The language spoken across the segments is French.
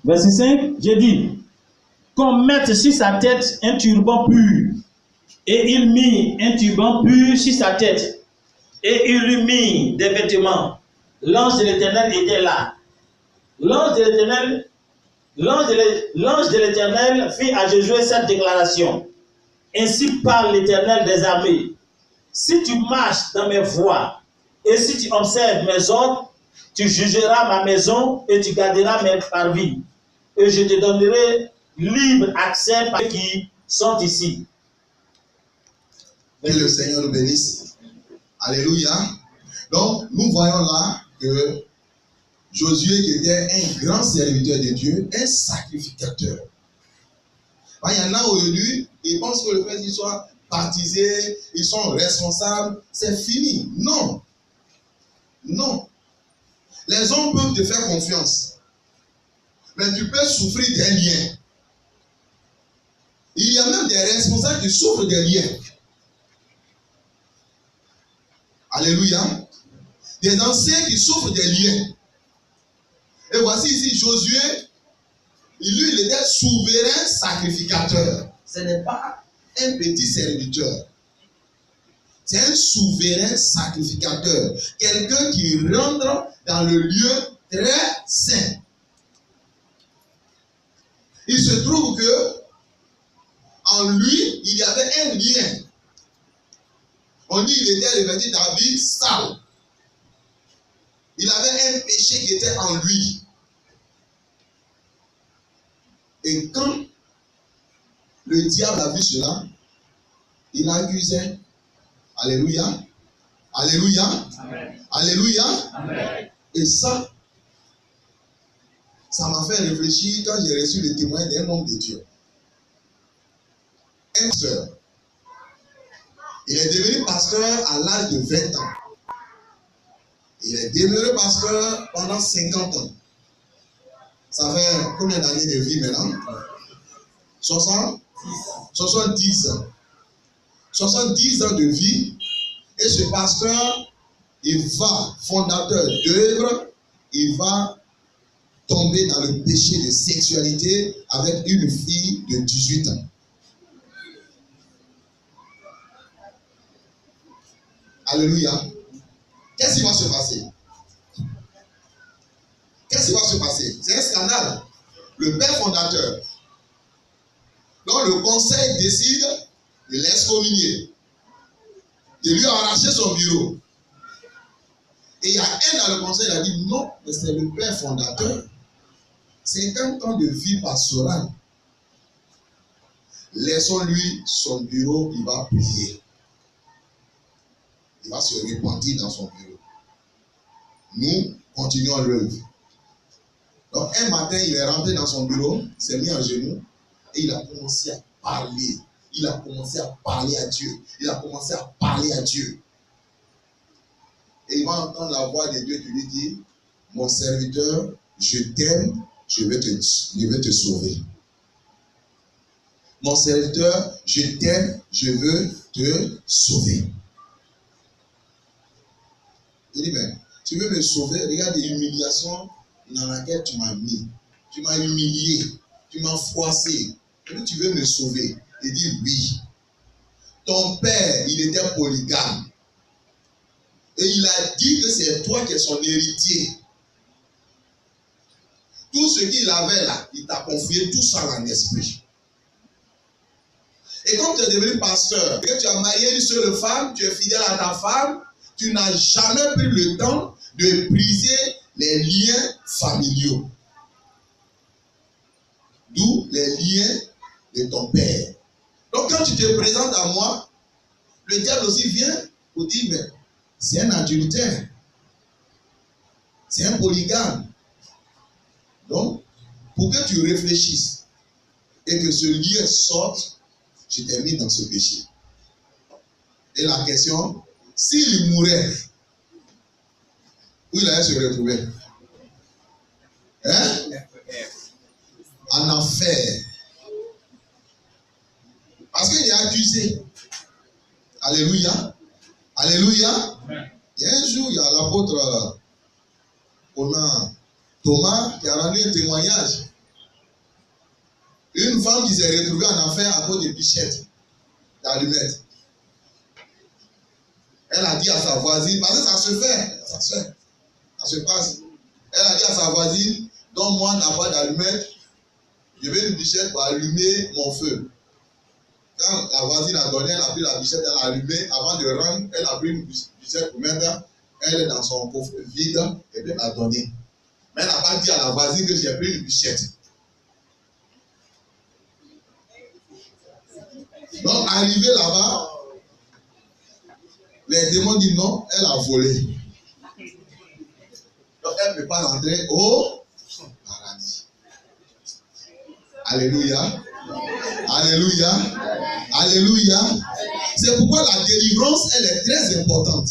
Verset 5, j'ai dit, qu'on mette sur sa tête un turban pur. Et il mit un turban pur sur sa tête. Et il lui mit des vêtements. L'ange de l'Éternel était là. L'ange de l'Éternel fit à Josué cette déclaration. Ainsi parle l'Éternel des armées. Si tu marches dans mes voies et si tu observes mes ordres, tu jugeras ma maison et tu garderas mes parvis. Et je te donnerai libre accès par ceux qui sont ici. Que le Seigneur nous bénisse. Alléluia. Donc, nous voyons là que Josué, qui était un grand serviteur de Dieu, un sacrificateur. Il y en a aujourd'hui, ils pensent que le fait qu'ils soient baptisés, ils sont responsables, c'est fini. Non. Non. Les hommes peuvent te faire confiance. Mais tu peux souffrir des liens. Il y a même des responsables qui souffrent des liens. Alléluia. Des anciens qui souffrent des liens. Et voici ici Josué, lui, il était souverain sacrificateur. Ce n'est pas un petit serviteur. C'est un souverain sacrificateur. Quelqu'un qui rentre dans le lieu très saint. Il se trouve que en lui, il y avait un lien. On dit qu'il était revêtu d'habits sales. Il avait un péché qui était en lui. Et quand le diable a vu cela, il accusait. Alléluia. Alléluia. Amen. Alléluia. Amen. Et ça m'a fait réfléchir quand j'ai reçu le témoin d'un homme de Dieu. Un pasteur. Il est devenu pasteur à l'âge de 20 ans. Il est demeuré pasteur pendant 50 ans. Ça fait combien d'années de vie maintenant? 70 ans. 70 ans de vie. Et ce pasteur, il va, fondateur d'œuvre, il va tomber dans le péché de sexualité avec une fille de 18 ans. Alléluia. Qu'est-ce qui va se passer? Qu'est-ce qui va se passer? C'est un scandale. Le père fondateur. Donc le conseil décide de l'excommunier, de lui arracher son bureau. Et il y a un dans le conseil qui a dit non, mais c'est le père fondateur. 50 ans de vie pastorale. Laissons-lui son bureau, il va prier. Il va se repentir dans son bureau. Nous continuons l'œuvre. Donc un matin, il est rentré dans son bureau, il s'est mis en genoux et il a commencé à parler. Il a commencé à parler à Dieu. Il a commencé à parler à Dieu. Et il va entendre la voix de Dieu qui lui dit, mon serviteur, je t'aime, je vais te sauver. Mon serviteur, je t'aime, je veux te sauver. Il dit, mais tu veux me sauver? Regarde l'humiliation dans laquelle tu m'as mis. Tu m'as humilié. Tu m'as froissé. Et tu veux me sauver? Il dit, oui. Ton père, il était polygame. Et il a dit que c'est toi qui es son héritier. Tout ce qu'il avait là, il t'a confié tout ça en esprit. Et quand tu es devenu pasteur, et que tu as marié une seule femme, tu es fidèle à ta femme, tu n'as jamais pris le temps de briser les liens familiaux. D'où les liens de ton père. Donc quand tu te présentes à moi, le diable aussi vient pour dire, mais c'est un adultère. C'est un polygame. Donc, pour que tu réfléchisses et que ce lien sorte, je t'ai mis dans ce péché. Et la question, s'il mourait, où il allait se retrouver? Hein? En enfer. Parce qu'il est accusé. Alléluia. Alléluia. Il y a un jour, il y a l'apôtre Conan Thomas qui a rendu un témoignage. Une femme qui s'est retrouvée en affaire à cause de bichettes, d'allumettes. Elle a dit à sa voisine, parce que ça se fait, ça se passe. Elle a dit à sa voisine, donne-moi ta boîte d'allumettes, je veux une bichette pour allumer mon feu. Quand la voisine a donné, elle a pris la bichette, elle a allumé. Avant de rendre, elle a pris une bichette pour mettre. Elle est dans son coffre vide et puis elle a donné. Mais elle n'a pas dit à la voisine que j'ai pris une bichette. Donc, arrivé là-bas, les démons disent non, elle a volé. Donc, elle ne peut pas rentrer au paradis. Alléluia. Alléluia. Alléluia. C'est pourquoi la délivrance, elle est très importante.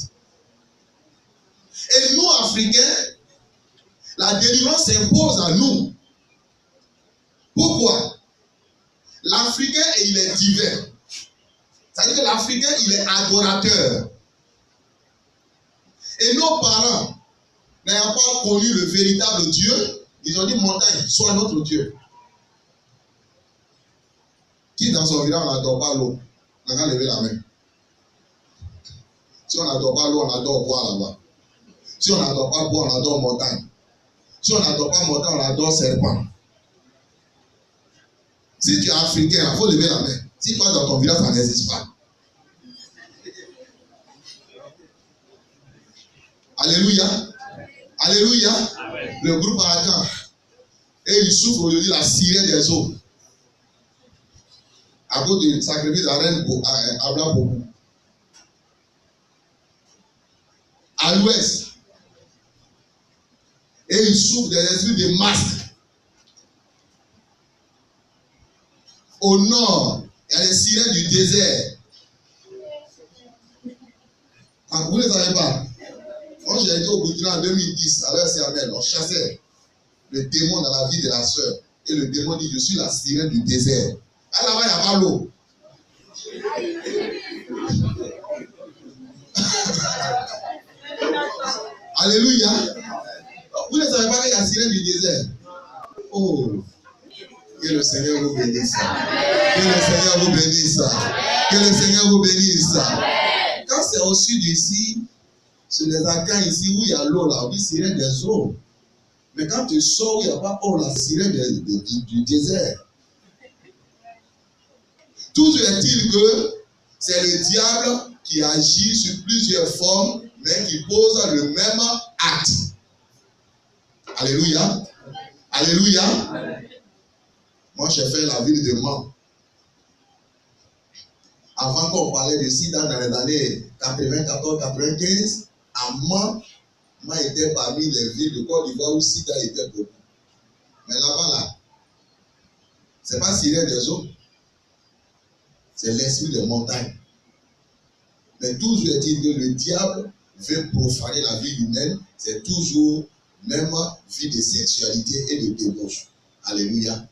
Et nous, Africains, la délivrance s'impose à nous. Pourquoi? L'Africain, il est divin. C'est-à-dire que l'Africain, il est adorateur. Et nos parents n'ayant pas connu le véritable Dieu, ils ont dit montagne, sois notre Dieu. Qui dans son village, on n'adore pas l'eau? On a levé la main. Si on n'adore pas l'eau, on adore bois là-bas. Si on n'adore pas bois, on adore montagne. Si on n'adore pas montagne, on adore serpent. Si tu es africain, il faut lever la main. Si toi, dans ton village, ça n'existe pas. Alléluia. Alléluia. Amen. Le groupe Arakan. Et il souffre aujourd'hui la sirène des eaux. À cause du sacrifice de la reine Abraham. À l'ouest. Et il souffre des esprits de masques. Au nord, il y a les sirènes du désert. Ah, vous ne savez pas? Quand j'ai été au Burkina en 2010, à l'heure Samuel, on chassait le démon dans la vie de la sœur. Et le démon dit, je suis la sirène du désert. Ah, là-bas, il n'y a pas l'eau. Alléluia. Vous ne savez pas qu'il y a la sirène du désert. Oh. Que le Seigneur vous bénisse. Que le Seigneur vous bénisse. Que le Seigneur vous bénisse. Quand c'est au sud ici, sur les Akans ici, où il y a l'eau là, on dit sirène des eaux. Mais quand tu sors, il n'y a pas la sirène du désert. Toujours est-il que c'est le diable qui agit sur plusieurs formes, mais qui pose le même acte. Alléluia. Alléluia. Moi, j'ai fait la ville de Mans. Avant qu'on parlait de sida dans les années 94-95, à Mans était parmi les villes de Côte d'Ivoire où sida était beaucoup. Mais là-bas, là, c'est pas sirène des eaux. C'est l'esprit de montagne. Mais toujours est-il que le diable veut profaner la vie humaine. C'est toujours même vie de sexualité et de débauche. Alléluia.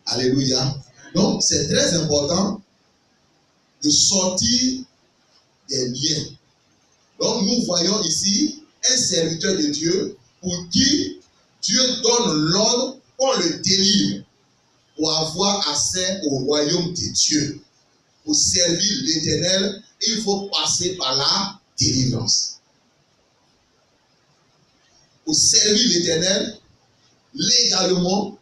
Alléluia. Donc, c'est très important de sortir des liens. Donc, nous voyons ici un serviteur de Dieu pour qui Dieu donne l'ordre qu'on le délivre pour avoir accès au royaume de Dieu. Pour servir l'Éternel, il faut passer par la délivrance. Pour servir l'Éternel, légalement,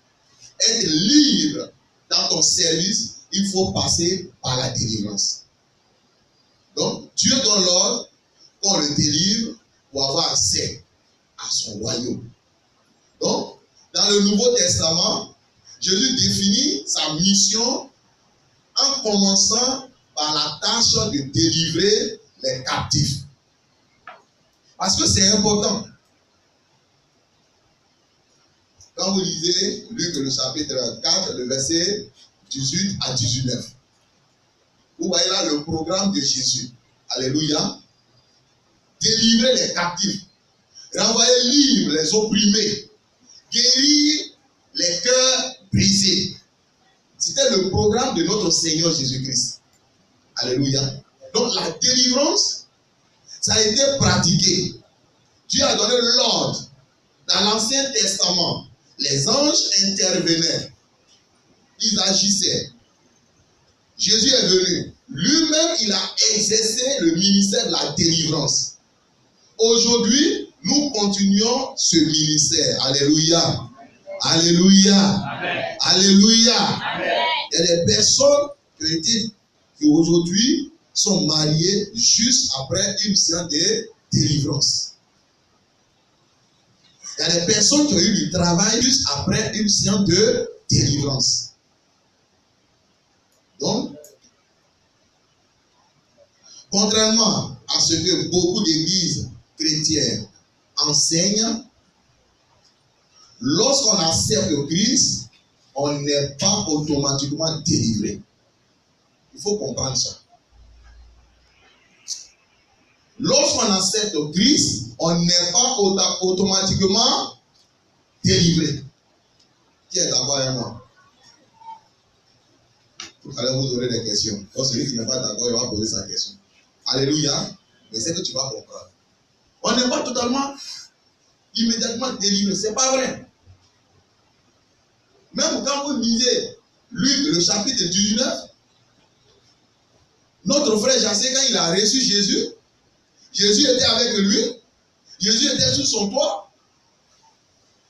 être libre dans ton service, il faut passer par la délivrance. Donc, Dieu donne l'ordre qu'on le délivre pour avoir accès à son royaume. Donc, dans le Nouveau Testament, Jésus définit sa mission en commençant par la tâche de délivrer les captifs. Parce que c'est important. Quand vous lisez Luc le chapitre 4, le verset 18 à 19, vous voyez là le programme de Jésus. Alléluia. Délivrer les captifs, renvoyer libres les opprimés, guérir les cœurs brisés. C'était le programme de notre Seigneur Jésus-Christ. Alléluia. Donc la délivrance, ça a été pratiqué. Dieu a donné l'ordre Dans l'Ancien Testament, les anges intervenaient. Ils agissaient. Jésus est venu. Lui-même, il a exercé le ministère de la délivrance. Aujourd'hui, nous continuons ce ministère. Alléluia. Alléluia. Amen. Alléluia. Amen. Il y a des personnes qui aujourd'hui sont mariées juste après une séance de délivrance. Il y a des personnes qui ont eu du travail juste après une séance de délivrance. Donc, contrairement à ce que beaucoup d'églises chrétiennes enseignent, lorsqu'on accepte le Christ, on n'est pas automatiquement délivré. Il faut comprendre ça. Lorsqu'on accepte le Christ, on n'est pas automatiquement délivré. Qui est d'accord avec moi? Tout à l'heure, vous aurez des questions. Donc, celui qui n'est pas d'accord, il va poser sa question. Alléluia. Mais c'est que tu vas comprendre. On n'est pas totalement, immédiatement délivré. Ce n'est pas vrai. Même quand vous lisez Luc, le chapitre 19, notre frère Jacques, quand il a reçu Jésus, Jésus était avec lui. Jésus était sur son toit.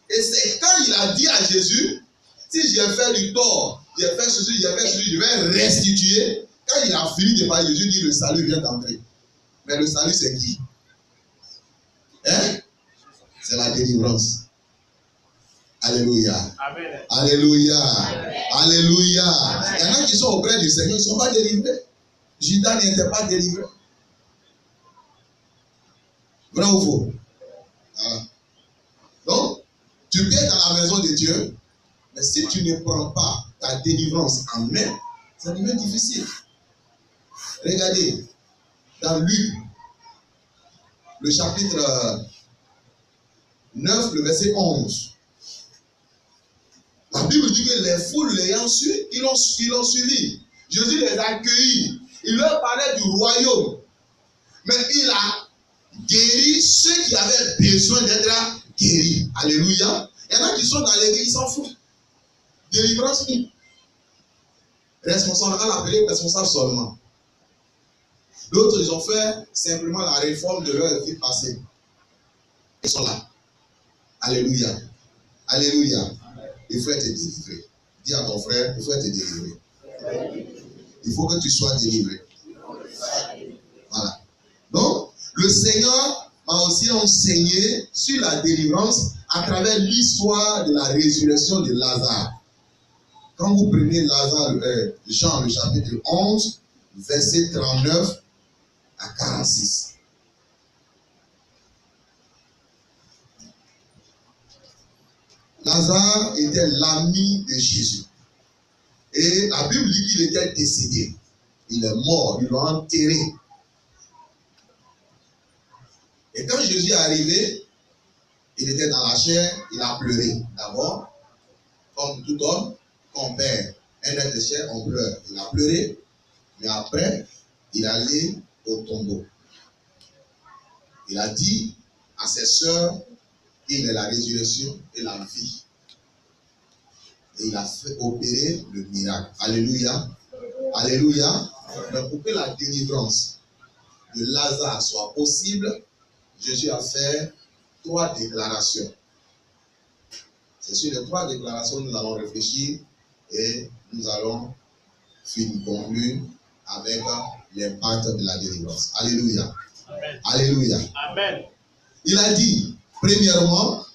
Et c'est quand il a dit à Jésus, si j'ai fait du tort, j'ai fait ceci, je vais restituer. Quand il a fini de parler, Jésus dit, le salut vient d'entrer. Mais le salut, c'est qui? Hein? C'est la délivrance. Alléluia. Amen. Alléluia. Amen. Alléluia. Amen. Il y en a qui sont auprès du Seigneur, ils ne sont pas délivrés. Judas n'était pas délivré. Vrai ou faux? Voilà. Donc, tu peux être dans la maison de Dieu, mais si tu ne prends pas ta délivrance en main, ça devient difficile. Regardez, dans Luc, le chapitre 9, le verset 11. La Bible dit que les foules l'ayant su, ils l'ont suivi. Jésus les a accueillis. Il leur parlait du royaume. Mais il a guéri ceux qui avaient besoin d'être guéris. Alléluia. Il y en a qui sont dans l'église, ils s'en foutent. Délivrance, responsable, on l'a appelé responsable seulement. D'autres, ils ont fait simplement la réforme de leur vie passée. Ils sont là. Alléluia. Alléluia. Il faut être délivré. Dis à ton frère, il faut être délivré. Il faut que tu sois délivré. Voilà. Donc, le Seigneur m'a aussi enseigné sur la délivrance à travers l'histoire de la résurrection de Lazare. Quand vous prenez Lazare, Jean, le chapitre 11, verset 39 à 46. Lazare était l'ami de Jésus. Et la Bible dit qu'il était décédé. Il est mort, ils l'ont enterré. Et quand Jésus est arrivé, il était dans la chair, il a pleuré. D'abord, comme tout homme, quand on perd un être de chair, on pleure. Il a pleuré, mais après, il est allé au tombeau. Il a dit à ses sœurs qu'il est la résurrection et la vie. Et il a fait opérer le miracle. Alléluia. Alléluia. Mais pour que la délivrance de Lazare soit possible, Jésus a fait 3 déclarations. C'est sur les 3 déclarations que nous allons réfléchir et nous allons conclure avec l'impact de la délivrance. Alléluia. Amen. Alléluia. Amen. Il a dit, premièrement,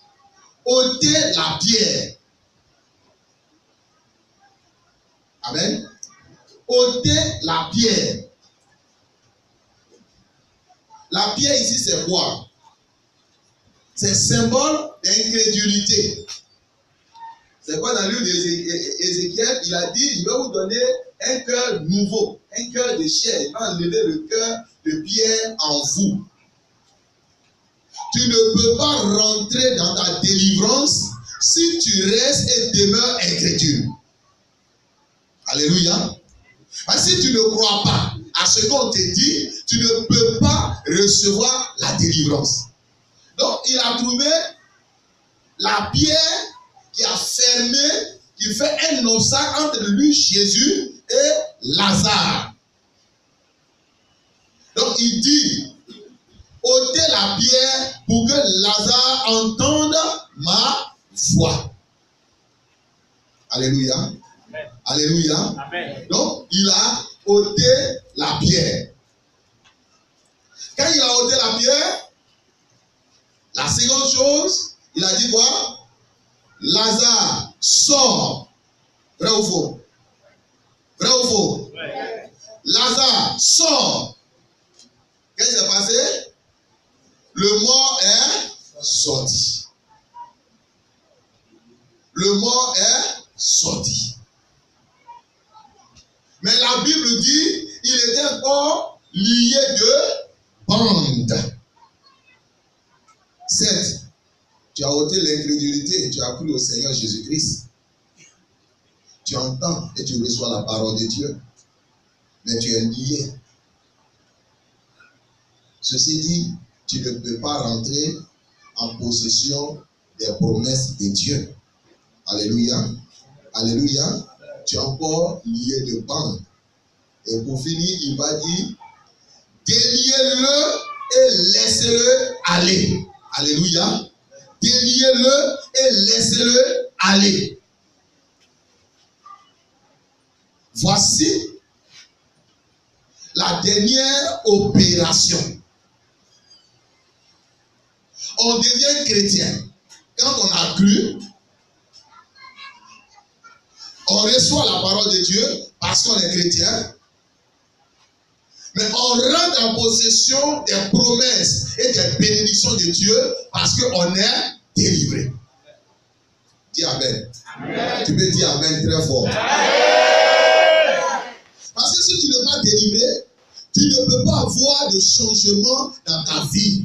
ôtez la pierre. Amen. Ôtez la pierre. La pierre ici, c'est quoi? C'est symbole d'incrédulité. C'est quoi dans le livre d'Ézéchiel? Il a dit, je vais vous donner un cœur nouveau, un cœur de chair. Il va enlever le cœur de pierre en vous. Tu ne peux pas rentrer dans ta délivrance si tu restes et demeures incrédule. Alléluia. Parce que si tu ne crois pas à ce qu'on te dit, tu ne peux pas recevoir la délivrance. Donc, il a trouvé la pierre qui a fermé, qui fait un obstacle entre lui, Jésus, et Lazare. Donc il dit, ôtez la pierre pour que Lazare entende ma voix. Alléluia. Amen. Alléluia. Amen. Donc il a ôté la pierre. Quand il a ôté la pierre, la seconde chose, il a dit quoi? Lazare, sort. Vrai ou faux? Vrai ou faux? Ouais. Lazare, sort. Qu'est-ce qui s'est passé? Le mort est sorti. Le mort est sorti. Mais la Bible dit, il était encore lié de bande. 7. Tu as ôté l'incrédulité et tu as cru au Seigneur Jésus-Christ. Tu entends et tu reçois la parole de Dieu. Mais tu es lié. Ceci dit, tu ne peux pas rentrer en possession des promesses de Dieu. Alléluia. Alléluia. Tu es encore lié de bande. Et pour finir, il va dire, déliez-le et laissez-le aller. Alléluia. Déliez-le et laissez-le aller. Voici la dernière opération. On devient chrétien quand on a cru. On reçoit la parole de Dieu parce qu'on est chrétien. Mais on rentre en possession des promesses et des bénédictions de Dieu parce qu'on est délivré. Dis Amen. Amen. Tu peux dire Amen très fort. Amen. Parce que si tu n'es pas délivré, tu ne peux pas avoir de changement dans ta vie.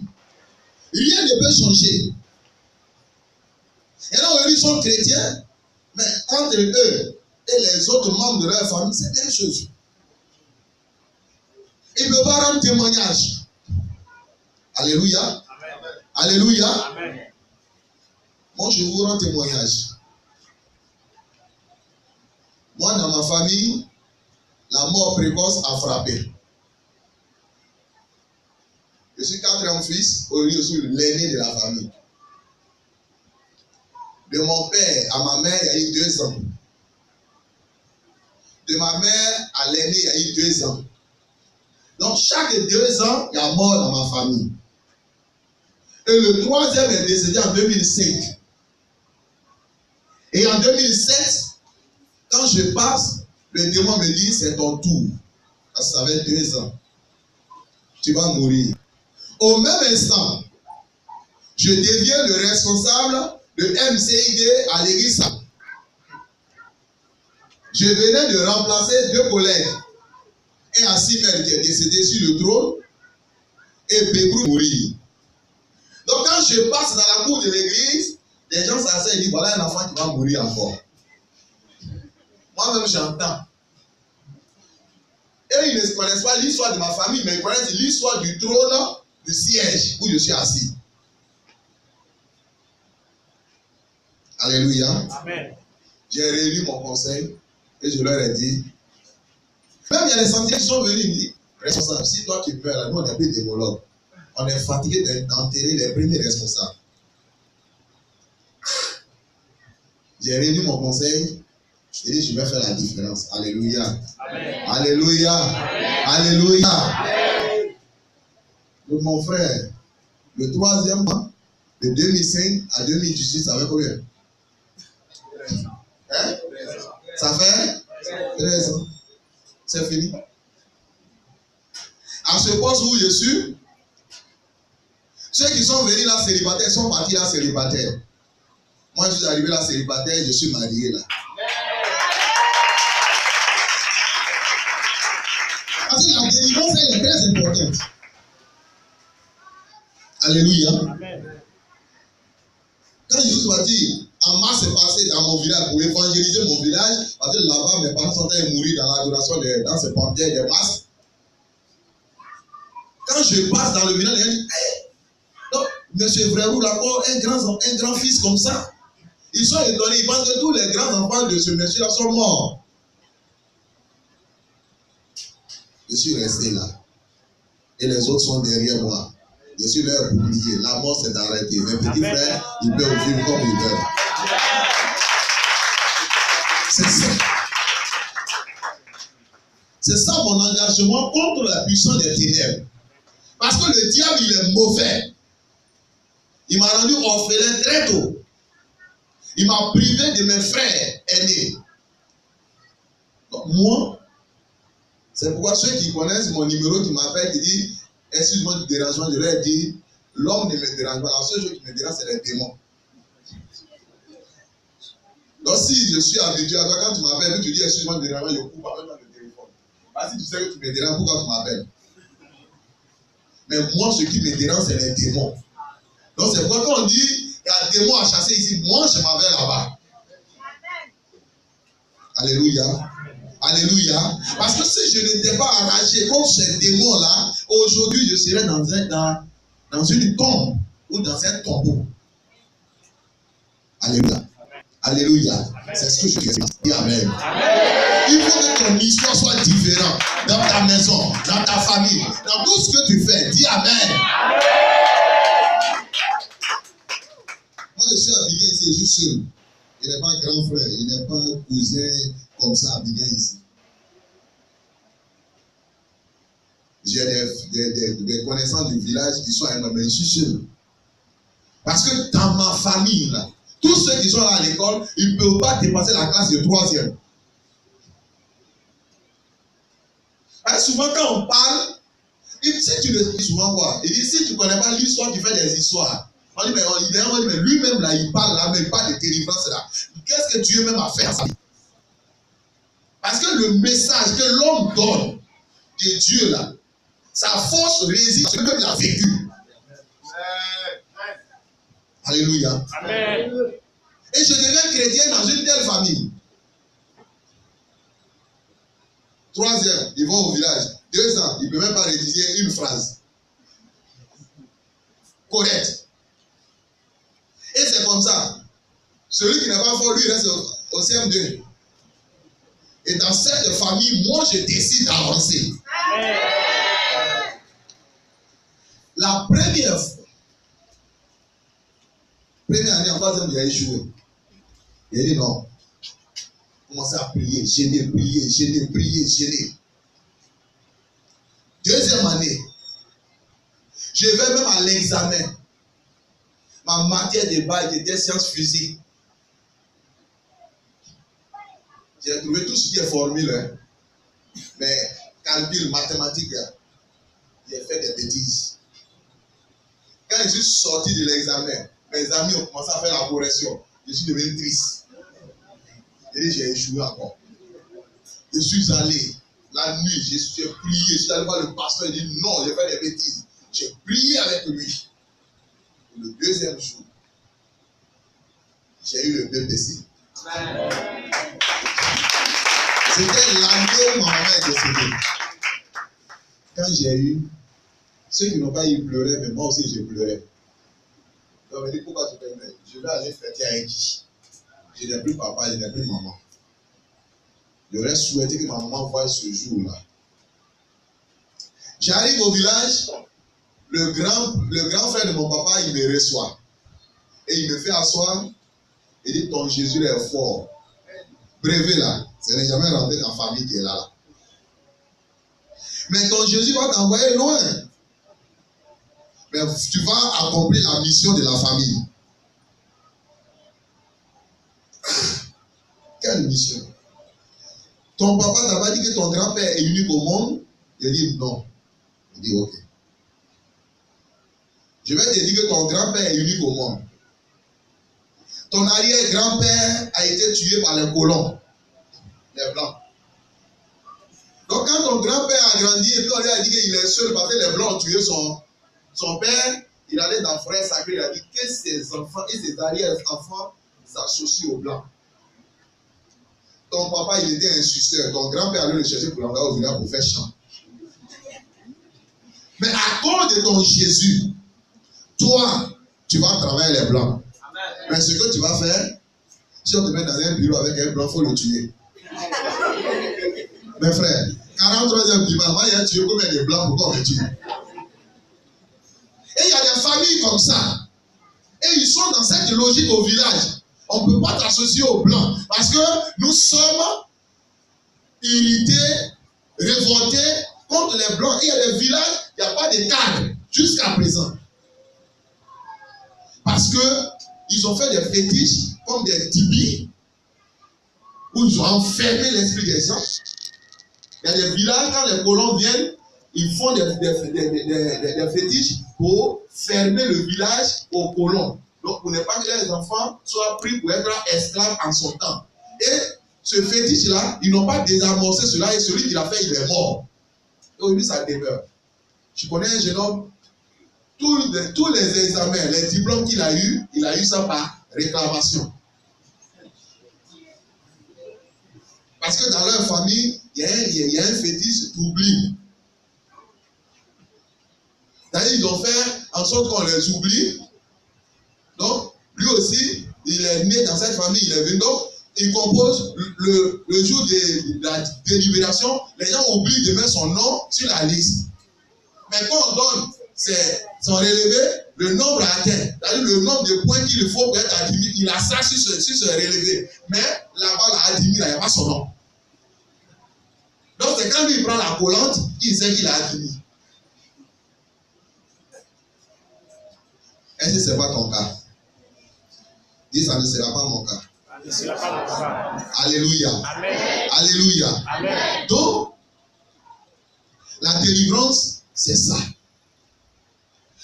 Rien ne peut changer. Et là, on dit sont chrétiens, mais entre eux et les autres membres de leur famille, c'est la même chose. Ils ne peuvent pas rendre témoignage. Alléluia. Amen. Alléluia. Amen. Moi, je vous rends témoignage. Moi, dans ma famille, la mort précoce a frappé. Je suis 4e fils, aujourd'hui je suis l'aîné de la famille. De mon père à ma mère, il y a eu 2 ans. De ma mère à l'aîné, il y a eu 2 ans. Donc, chaque 2 ans, il y a mort dans ma famille. Et le 3e est décédé en 2005. Et en 2007, quand je passe, le démon me dit, c'est ton tour. Ça fait 2 ans. Tu vas mourir. Au même instant, je deviens le responsable de MCID à l'église. Je venais de remplacer 2 collègues. Un Assimel qui est décédé sur le trône et Pégrou mourir. Donc quand je passe dans la cour de l'église, les gens s'asseyent et disent voilà un enfant qui va mourir encore. Moi-même j'entends. Et ils ne connaissent pas l'histoire de ma famille, mais ils connaissent l'histoire du trône, du siège où je suis assis. Alléluia. Amen. J'ai réuni mon conseil et je leur ai dit, même il y a des sentinelles qui sont venus, ils me disent, responsable, si toi tu peux, là, nous on est plus démologues. On est fatigué d'enterrer les premiers responsables. J'ai réuni mon conseil et dit, je vais faire la différence. Alléluia. Amen. Alléluia. Amen. Alléluia. Amen. Donc, mon frère, le 3e mois, de 2005 à 2018, ça fait combien? Hein? Ça fait 13 ans. C'est fini. À ce poste où je suis, ceux qui sont venus là célibataires sont partis là célibataires. Moi, je suis arrivé là célibataire, je suis marié là. Parce que la délivrance, elle est très importante. Alléluia. Amen. Quand Jésus va dire, en mars est passé dans mon village pour évangéliser mon village, parce que là-bas, mes parents sont mourir dans l'adoration dans ces panthères des masques. Quand je passe dans le village, il dit, hey! Donc, Monsieur Frérou, là, un grand fils comme ça. Ils sont étonnés, ils pensent que tous les grands enfants de ce monsieur-là sont morts. Je suis resté là. Et les autres sont derrière moi. Je suis leur bouclier. La mort s'est arrêtée. Mes petits frères, ils peuvent vivre comme ils veulent. C'est ça. C'est ça mon engagement contre la puissance des ténèbres. Parce que le diable, il est mauvais. Il m'a rendu orphelin très tôt. Il m'a privé de mes frères aînés. Donc, moi, c'est pourquoi ceux qui connaissent mon numéro, qui m'appellent, qui disent excuse-moi du dérangement, je leur dis l'homme ne me dérange pas. La seule chose qui me dérange, c'est les démons. Donc, si je suis habitué à toi, quand tu m'appelles, tu dis excuse-moi du dérangement, je coupe avec le téléphone. Parce que tu sais que tu me déranges, pourquoi tu m'appelles? Mais moi, ce qui me dérange, c'est les démons. Donc, c'est pourquoi quand on dit il y a un démon à chasser ici, moi, je m'en vais là-bas. Alléluia. Alléluia. Parce que si je n'étais pas arraché contre ces démons-là, aujourd'hui, je serais dans une tombe ou dans un tombeau. Alléluia. Alléluia. C'est ce que je dis. Amen. Il faut que ton histoire soit différente dans ta maison, dans ta famille, dans tout ce que tu fais. Dis Amen. Moi, je suis habillé ici, je suis seul. Il n'est pas grand frère, il n'est pas un cousin comme ça habillé ici. J'ai des connaissances du village qui sont à moi, mais je suis seul. Parce que dans ma famille, là, tous ceux qui sont là à l'école, ils ne peuvent pas dépasser la classe de 3e. Souvent, quand on parle, si tu le dis souvent quoi, il dit si tu ne connais pas l'histoire, tu fais des histoires. On dit, mais lui-même là, il parle là, mais il parle de délivrance là. Qu'est-ce que Dieu même a fait à ça? Parce que le message que l'homme donne de Dieu là, sa force réside sur ce qu'il a vécu. Alléluia. Amen. Et je deviens chrétien dans une telle famille. 3e, ils vont au village. 2 ans, ils ne peuvent même pas rédiger une phrase correcte. Et c'est comme ça. Celui qui n'est pas fort, lui, reste au CM2. Et dans cette famille, moi, je décide d'avancer. La première année, en 3e, j'ai échoué. Il a dit non. Commencé à prier, gêner. 2e année, je vais même à l'examen. Ma matière de base était sciences physiques. J'ai trouvé tout ce qui est formule, hein. Mais calcul, mathématiques, j'ai fait des bêtises. Quand je suis sorti de l'examen, mes amis ont commencé à faire la correction. Je suis devenu triste. Et j'ai échoué encore. Je suis allé la nuit, j'ai prié, je suis allé voir le pasteur, il dit non, j'ai fait des bêtises. J'ai prié avec lui. Et le 2e jour, j'ai eu le BPC. C'était l'année où ma maman est décédée. Quand j'ai eu, ceux qui n'ont pas eu pleuraient, mais moi aussi j'ai pleuré. Donc, je me dis pourquoi tu pleurais? Je vais aller fêter avec qui? Je n'ai plus papa, je n'ai plus maman. J'aurais souhaité que ma maman voie ce jour-là. J'arrive au village, le grand frère de mon papa, il me reçoit. Et il me fait asseoir. Il dit, ton Jésus est fort. Brevet là, ce n'est jamais rentré dans la famille qui est là. Mais ton Jésus va t'envoyer loin. Mais tu vas accomplir la mission de la famille. Quelle mission? Ton papa t'a pas dit que ton grand-père est unique au monde? Il dit non. Il dit ok. Je vais te dire que ton grand-père est unique au monde. Ton arrière-grand-père a été tué par les colons, les blancs. Donc quand ton grand-père a grandi et puis on lui a dit qu'il est seul parce que les blancs ont tué son père, il allait dans le frère sacré, il a dit que ses enfants et ses arrière-enfants s'associent aux blancs. Ton papa, il était un suceur. Ton grand-père allait le chercher pour l'envoyer au village pour faire chant. Mais à cause de ton Jésus, toi, tu vas travailler les blancs. Mais ce que tu vas faire, si on te met dans un bureau avec un blanc, il faut le tuer. Mes frères, 43e dimanche, il y a tué combien de blancs pour qu'on me tue? Et il y a des familles comme ça. Et ils sont dans cette logique au village. On ne peut pas t'associer aux blancs. Parce que nous sommes irrités, révoltés contre les blancs. Et il y a des villages, il n'y a pas de cadre jusqu'à présent. Parce qu'ils ont fait des fétiches comme des tibis où ils ont enfermé l'esprit des gens. Il y a des villages, quand les colons viennent, ils font des fétiches pour fermer le village aux colons. Donc, pour ne pas que les enfants soient pris pour être esclaves en son temps. Et ce fétiche-là, ils n'ont pas désamorcé cela et celui qui l'a fait, il est mort. Et aujourd'hui, ça demeure. Je connais un jeune homme, tous les examens, les diplômes qu'il a eu, il a eu ça par réclamation. Parce que dans leur famille, il y a un fétiche d'oubli. D'ailleurs, ils ont fait en sorte qu'on les oublie. Donc, lui aussi, il est né dans cette famille, il est venu. Donc, il compose le jour de la délibération, les gens oublient de mettre son nom sur la liste. Mais quand on donne son relevé, le nombre atteint. C'est-à-dire le nombre de points qu'il faut pour être admis, il a ça sur ce relevé. Mais là-bas, là, admis, là, il n'y a pas son nom. Donc, c'est quand lui, il prend la collante qu'il sait qu'il a admis. Est-ce que ce n'est pas ton cas? Dis, ça ne sera pas mon cas. Alléluia. Amen. Alléluia. Amen. Donc, la délivrance, c'est ça.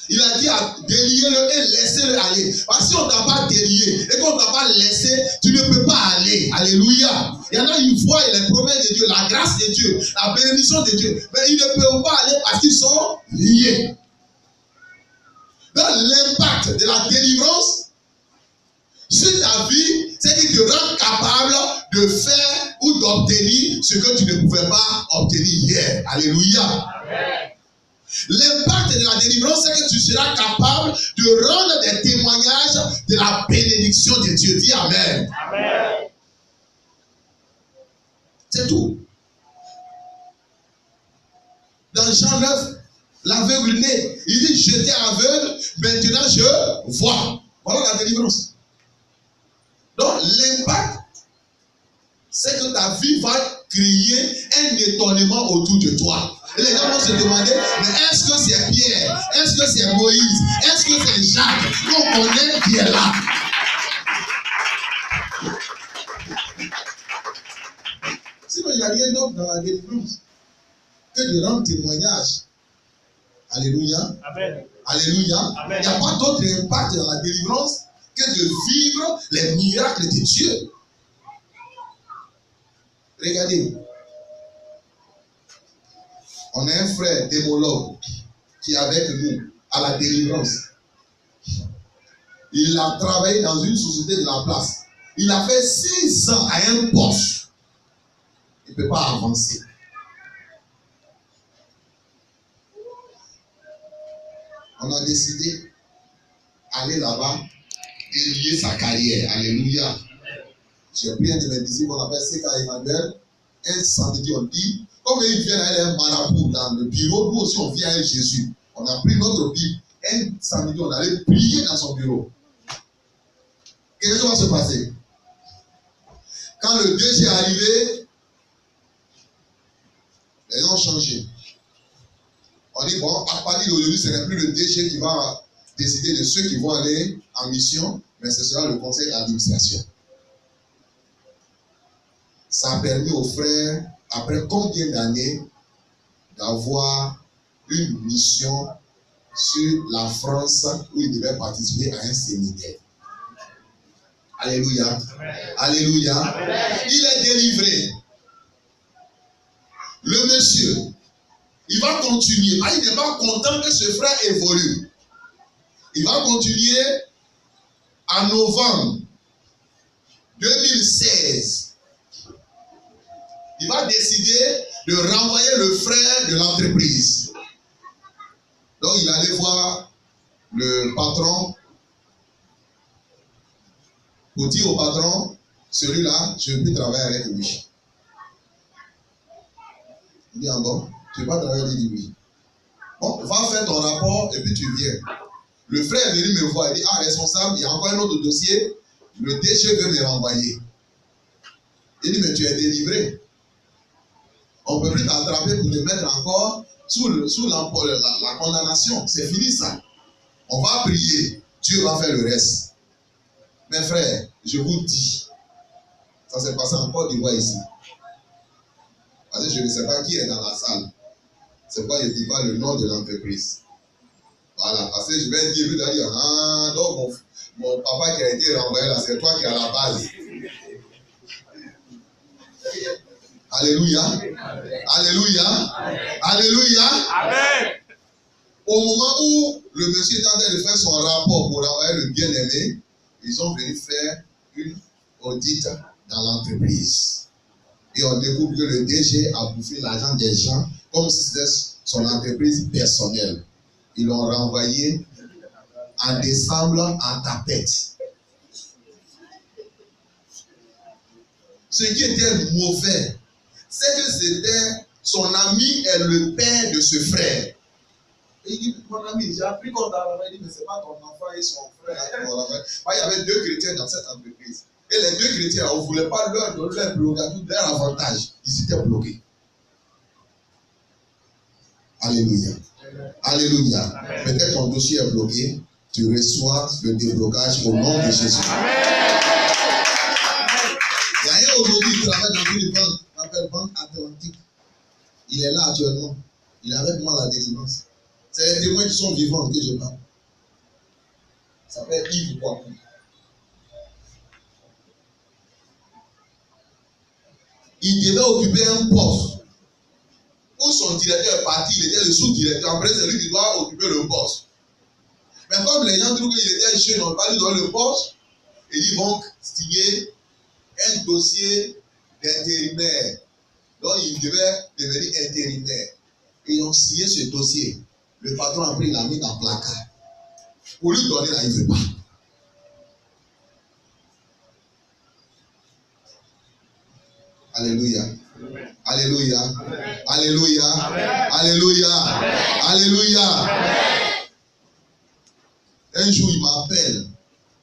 Il a dit à délier-le et laissez-le aller. Parce que si on ne t'a pas délié et qu'on ne t'a pas laissé, tu ne peux pas aller. Alléluia. Il y en a, ils voient les promesses de Dieu, la grâce de Dieu, la bénédiction de Dieu. Mais ils ne peuvent pas aller parce qu'ils sont liés. Donc, l'impact de la délivrance sur ta vie, c'est qu'il te rend capable de faire ou d'obtenir ce que tu ne pouvais pas obtenir hier. Alléluia. Amen. L'impact de la délivrance, c'est que tu seras capable de rendre des témoignages de la bénédiction de Dieu. Dis Amen. Amen. C'est tout. Dans Jean 9, l'aveugle né, il dit, j'étais aveugle, maintenant je vois. Voilà la délivrance. Donc, l'impact, c'est que ta vie va créer un étonnement autour de toi. Et les gens vont se demander, mais est-ce que c'est Pierre? Est-ce que c'est Moïse? Est-ce que c'est Jacques? On connaît qui est là. Sinon, il n'y a rien d'autre dans la délivrance que de rendre témoignage. Alléluia. Amen. Alléluia. Amen. Il n'y a pas d'autre impact dans la délivrance que de vivre les miracles de Dieu. Regardez. On a un frère démologue qui est avec nous à la délivrance. Il a travaillé dans une société de la place. Il a fait 6 ans à un poste. Il ne peut pas avancer. On a décidé d'aller là-bas et lier sa carrière. Alléluia. J'ai pris un de mes disciples qu'on appelle Seka Emmanuel. Un samedi, on dit, comme il vient avec un marabout dans le bureau, nous aussi on vient avec Jésus. On a pris notre Bible. Un samedi, on allait prier dans son bureau. Qu'est-ce qui va se passer? Quand le DG est arrivé, les gens ont changé. On dit, bon, à partir d'aujourd'hui, ce n'est plus le DG qui va décider de ceux qui vont aller en mission, mais ce sera le conseil d'administration. Ça a permis aux frères, après combien d'années, d'avoir une mission sur la France où ils devaient participer à un séminaire. Alléluia. Amen. Alléluia. Amen. Il est délivré. Le monsieur, il va continuer. Il n'est pas content que ce frère évolue. Il va continuer en novembre 2016. Il va décider de renvoyer le frère de l'entreprise. Donc il allait voir le patron pour dire au patron, celui-là, je ne veux plus travailler avec lui. Il dit, ah bon, tu ne veux pas travailler avec lui? Il dit oui. Bon, va faire ton rapport et puis tu viens. Le frère est venu me voir, il dit, ah, responsable, il y a encore un autre dossier, le DG veut me renvoyer. Il dit, mais tu es délivré. On ne peut plus t'attraper pour te mettre encore sous la condamnation. C'est fini ça. On va prier. Dieu va faire le reste. Mes frères, je vous dis, ça s'est passé en Côte d'Ivoire ici. Parce que je ne sais pas qui est dans la salle. C'est pourquoi je ne dis pas le nom de l'entreprise. Voilà, parce que je vais dire, vous allez dire, ah, donc mon papa qui a été renvoyé là, c'est toi qui es à la base. Alléluia. Alléluia. Alléluia. Amen. Au moment où le monsieur est en train de faire son rapport pour envoyer le bien-aimé, ils sont venus faire une audit dans l'entreprise. Et on découvre que le DG a bouffé l'argent des gens comme si c'était son entreprise personnelle. Ils l'ont renvoyé en décembre en tapette. Ce qui était mauvais, c'est que c'était son ami et le père de ce frère. Et il dit, mon ami, j'ai appris qu'on t'a renvoyé. Il dit, mais c'est pas ton enfant et son frère. Il y avait 2 chrétiens dans cette entreprise. Et les 2 chrétiens, on ne voulait pas leur donner leur prérogative, leur avantage. Ils étaient bloqués. Alléluia. Alléluia. Peut-être ton dossier est bloqué. Tu reçois le déblocage au nom de Jésus. Il y a un aujourd'hui qui travaille dans une banque, on appelle Banque Atlantique. Il est là actuellement. Il est avec moi à la délivrance. C'est les témoins qui sont vivants que je parle. Ça s'appelle Yves Kouakou. Il devait occuper un poste où son directeur est parti, il était le sous-directeur. Après, c'est lui qui doit occuper le poste. Mais comme les gens trouvent qu'il était jeune, on va lui donner le poste, et ils vont signer un dossier d'intérimaire. Donc, il devait devenir intérimaire. Et ils ont signé ce dossier. Le patron a pris, il l'a mis dans le placard. Pour lui donner, là, il ne veut pas. Alléluia. Alléluia. Alléluia. Alléluia. Alléluia. Un jour, il m'appelle.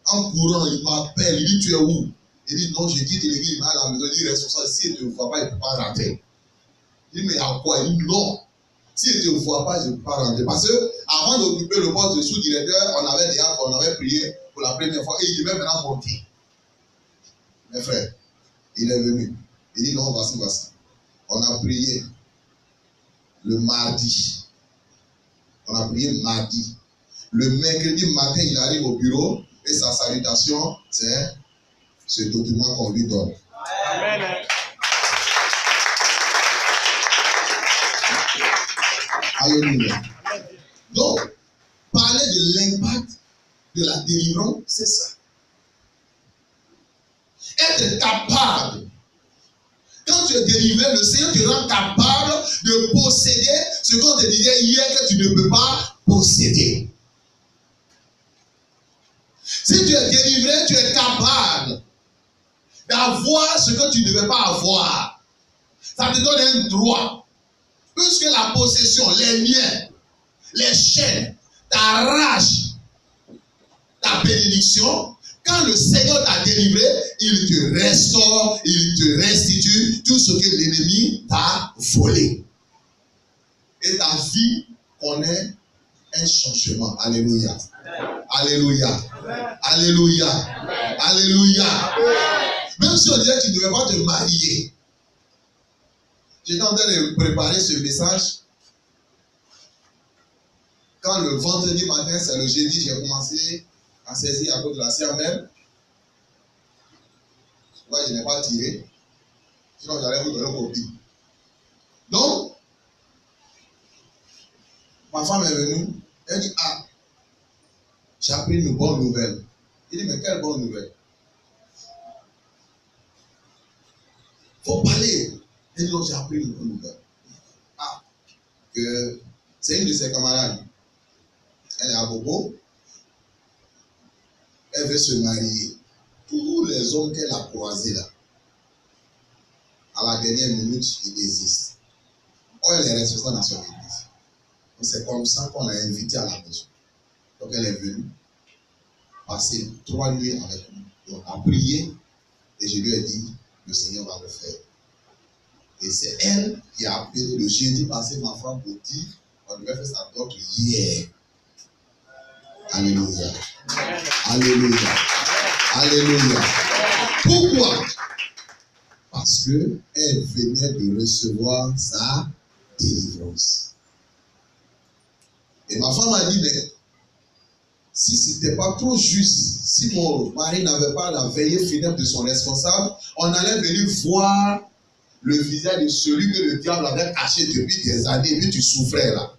En courant, il m'appelle. Il dit, tu es où? Il dit, non, je quitte l'église, il m'a à la maison. Il dit, responsable, si il ne te voit pas, il ne peut pas rentrer. Il dit, mais à quoi? Il dit, non. S'il ne te voit pas, je ne peux pas rentrer. Parce que avant d'occuper le poste de sous-directeur, on avait prié pour la première fois et il devait maintenant monter. Mes frères, il est venu. Il dit, non, voici. On a prié le mardi. On a prié mardi. Le mercredi matin, il arrive au bureau et sa salutation, c'est ce document qu'on lui donne. Amen. Alléluia. Donc, parler de l'impact de la délivrance, c'est ça. Être capable. Quand tu es délivré, le Seigneur te rend capable de posséder ce qu'on te disait hier que tu ne peux pas posséder. Si tu es délivré, tu es capable d'avoir ce que tu ne devais pas avoir. Ça te donne un droit. Puisque la possession, les liens, les chaînes t'arrachent ta bénédiction, quand le Seigneur t'a délivré, il te restaure, il te restitue tout ce que l'ennemi t'a volé. Et ta vie connaît un changement. Alléluia. Alléluia. Alléluia. Alléluia. Même si on disait que tu ne devais pas te marier. J'étais en train de préparer ce message. Quand le vendredi matin, c'est le jeudi, j'ai commencé à saisir à cause de la CMM. Moi, je n'ai pas tiré. Sinon, j'allais vous donner une copie. Donc, ma femme est venue. Elle dit, ah, j'ai appris une bonne nouvelle. Il dit, mais quelle bonne nouvelle? Il faut parler. Elle dit, non, j'ai appris une bonne nouvelle. Ah, que c'est une de ses camarades. Elle est à Bobo. Elle veut se marier. tous les hommes qu'elle a croisés là, à la dernière minute, ils désistent. Oh, elle est responsable dans son église. C'est comme ça qu'on l'a invitée à la maison. Donc elle est venue passer 3 nuits avec nous. Donc, on a prié et je lui ai dit, le Seigneur va le faire. Et c'est elle qui a appelé le jeudi passé ma femme pour dire, on devait faire sa docte hier. Alléluia. Alléluia. Alléluia. Pourquoi? Parce qu'elle venait de recevoir sa délivrance. Et ma femme a dit, mais si ce n'était pas trop juste, si mon mari n'avait pas la veillée funèbre de son responsable, on allait venir voir le visage de celui que le diable avait caché depuis des années et puis tu souffrais là.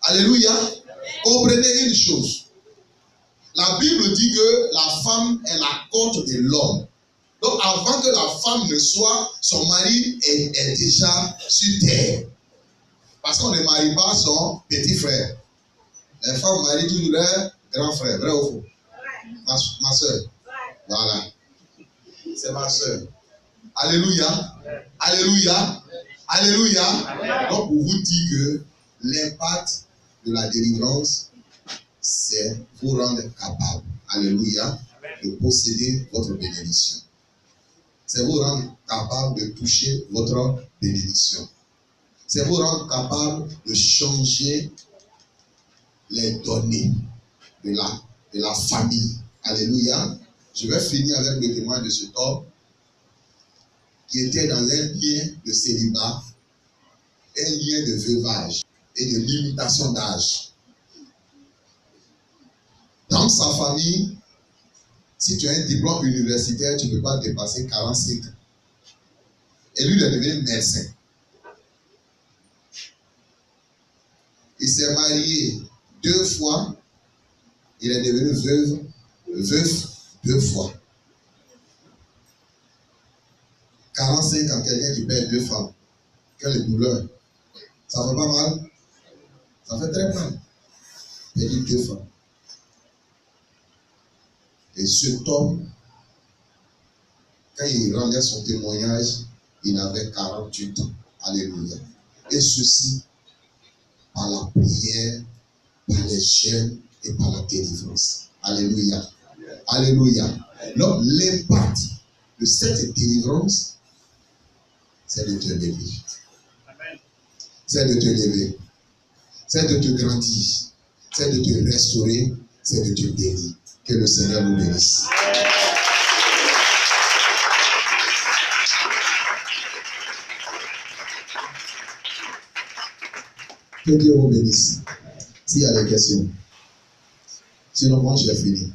Alléluia. Comprenez une chose. La Bible dit que la femme est la côte de l'homme. Donc avant que la femme ne soit, son mari est déjà sur terre. Parce qu'on ne marie pas son petit frère. Les femmes marient toujours leur grand frère. Vrai ou faux? Ma soeur. Voilà. C'est ma soeur. Alléluia. Alléluia. Alléluia. Donc pour vous dire que l'impact de la délivrance, c'est vous rendre capable. Alléluia. De posséder votre bénédiction. C'est vous rendre capable de toucher votre bénédiction. C'est vous rendre capable de changer les données de la famille. Alléluia. Je vais finir avec le témoin de cet homme qui était dans un lien de célibat, un lien de veuvage et de limitation d'âge. Dans sa famille, si tu as un diplôme universitaire, tu ne peux pas dépasser 45 ans. Et lui, il est devenu médecin. Il s'est marié 2 fois. Il est devenu veuf 2 fois. 45 ans, quelqu'un qui perd 2 femmes. Quelle douleur. Ça fait pas mal? Ça fait très mal. Perdre 2 femmes. Et cet homme, quand il rendait son témoignage, il avait 48 ans. Alléluia. Et ceci, par la prière, par les jeûnes et par la délivrance. Alléluia. Alléluia. Donc, l'impact de cette délivrance, c'est de te lever. C'est de te lever. C'est de te grandir. C'est de te restaurer. C'est de te bénir. Que le Seigneur nous bénisse. Que Dieu vous bénisse. S'il y a des questions. Sinon, moi, j'ai fini.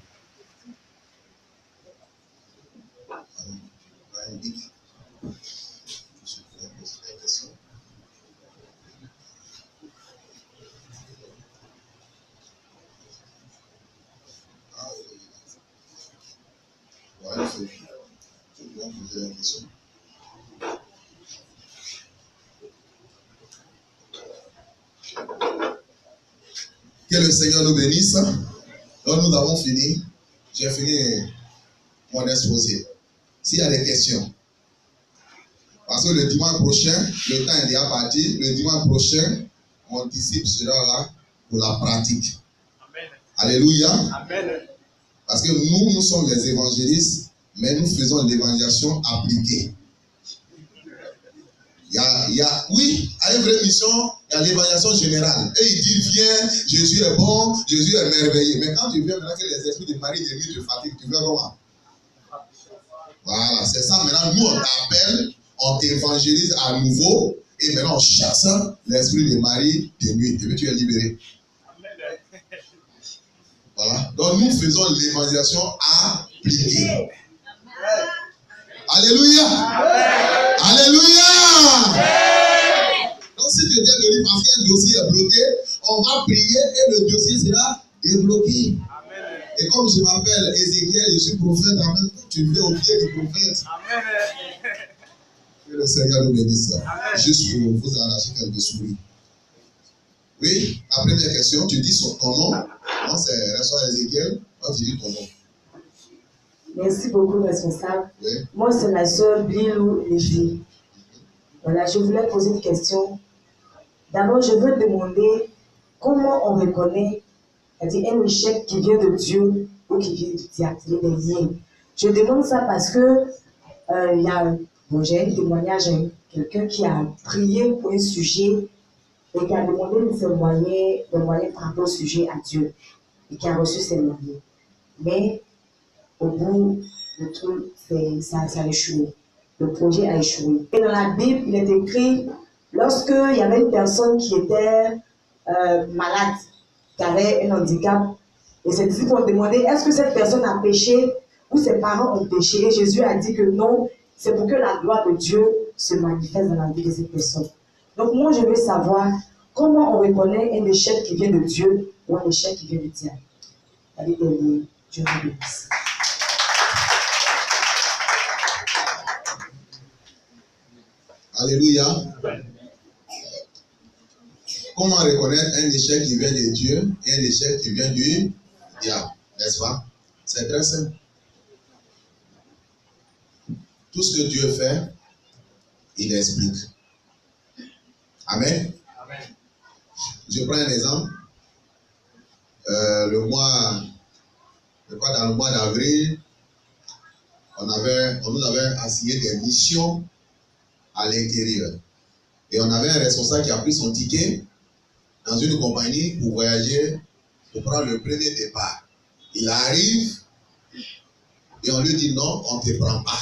Que le Seigneur nous bénisse. Donc nous avons fini. J'ai fini mon exposé. S'il y a des questions. Parce que le dimanche prochain, le temps est déjà parti. Le dimanche prochain, mon disciple sera là pour la pratique. Amen. Alléluia. Amen. Parce que nous sommes les évangélistes, mais nous faisons l'évangélisation appliquée. Oui, à une vraie mission, il y a l'évangélisation générale. Et il dit, viens, Jésus est bon, Jésus est merveilleux. Mais quand tu viens maintenant que les esprits de Marie de nuit te fatiguent, tu fais comment? Voilà, c'est ça. Maintenant, nous, on t'appelle, on t'évangélise à nouveau, et maintenant, on chasse l'esprit de Marie de nuit. Et puis, tu es libéré. Voilà. Donc, nous faisons l'évangélisation appliquée. Alléluia. Amen. Alléluia. Amen. Donc si tu es venu parce qu'un dossier est bloqué, on va prier et le dossier sera débloqué. Amen. Et comme je m'appelle Ézéchiel, je suis prophète, en même temps tu viens au pied du prophète. Amen. Que le Seigneur nous bénisse. Amen. Juste pour vous arracher quelques souris. Oui, la première question, tu dis ton nom. Non, c'est restaurant Ézéchiel. Toi, tu dis ton nom. Merci beaucoup, responsable. Oui. Moi, c'est ma soeur Bilou Lévi. Voilà, je voulais poser une question. D'abord, je veux demander comment on reconnaît c'est-à-dire un échec qui vient de Dieu ou qui vient du diable, des liens. Je demande ça parce que j'ai un témoignage, quelqu'un qui a prié pour un sujet et qui a demandé ses moyens par rapport au sujet à Dieu et qui a reçu ses moyens. Mais au bout de tout, ça a échoué. Le projet a échoué. Et dans la Bible, il est écrit, lorsqu'il y avait une personne qui était malade, qui avait un handicap, et ses disciples ont demandé, est-ce que cette personne a péché ou ses parents ont péché? Et Jésus a dit que non, c'est pour que la gloire de Dieu se manifeste dans la vie de cette personne. Donc moi, je veux savoir comment on reconnaît un échec qui vient de Dieu ou un échec qui vient du diable. Avec des liens. Dieu vous bénisse. Alléluia. Comment reconnaître un échec qui vient de Dieu et un échec qui vient du diable, n'est-ce pas? C'est très simple. Tout ce que Dieu fait, il explique. Amen. Amen. Je prends un exemple. Dans le mois d'avril, on nous avait assigné des missions à l'intérieur. Et on avait un responsable qui a pris son ticket dans une compagnie pour voyager, pour prendre le premier départ. Il arrive et on lui dit non, on ne te prend pas.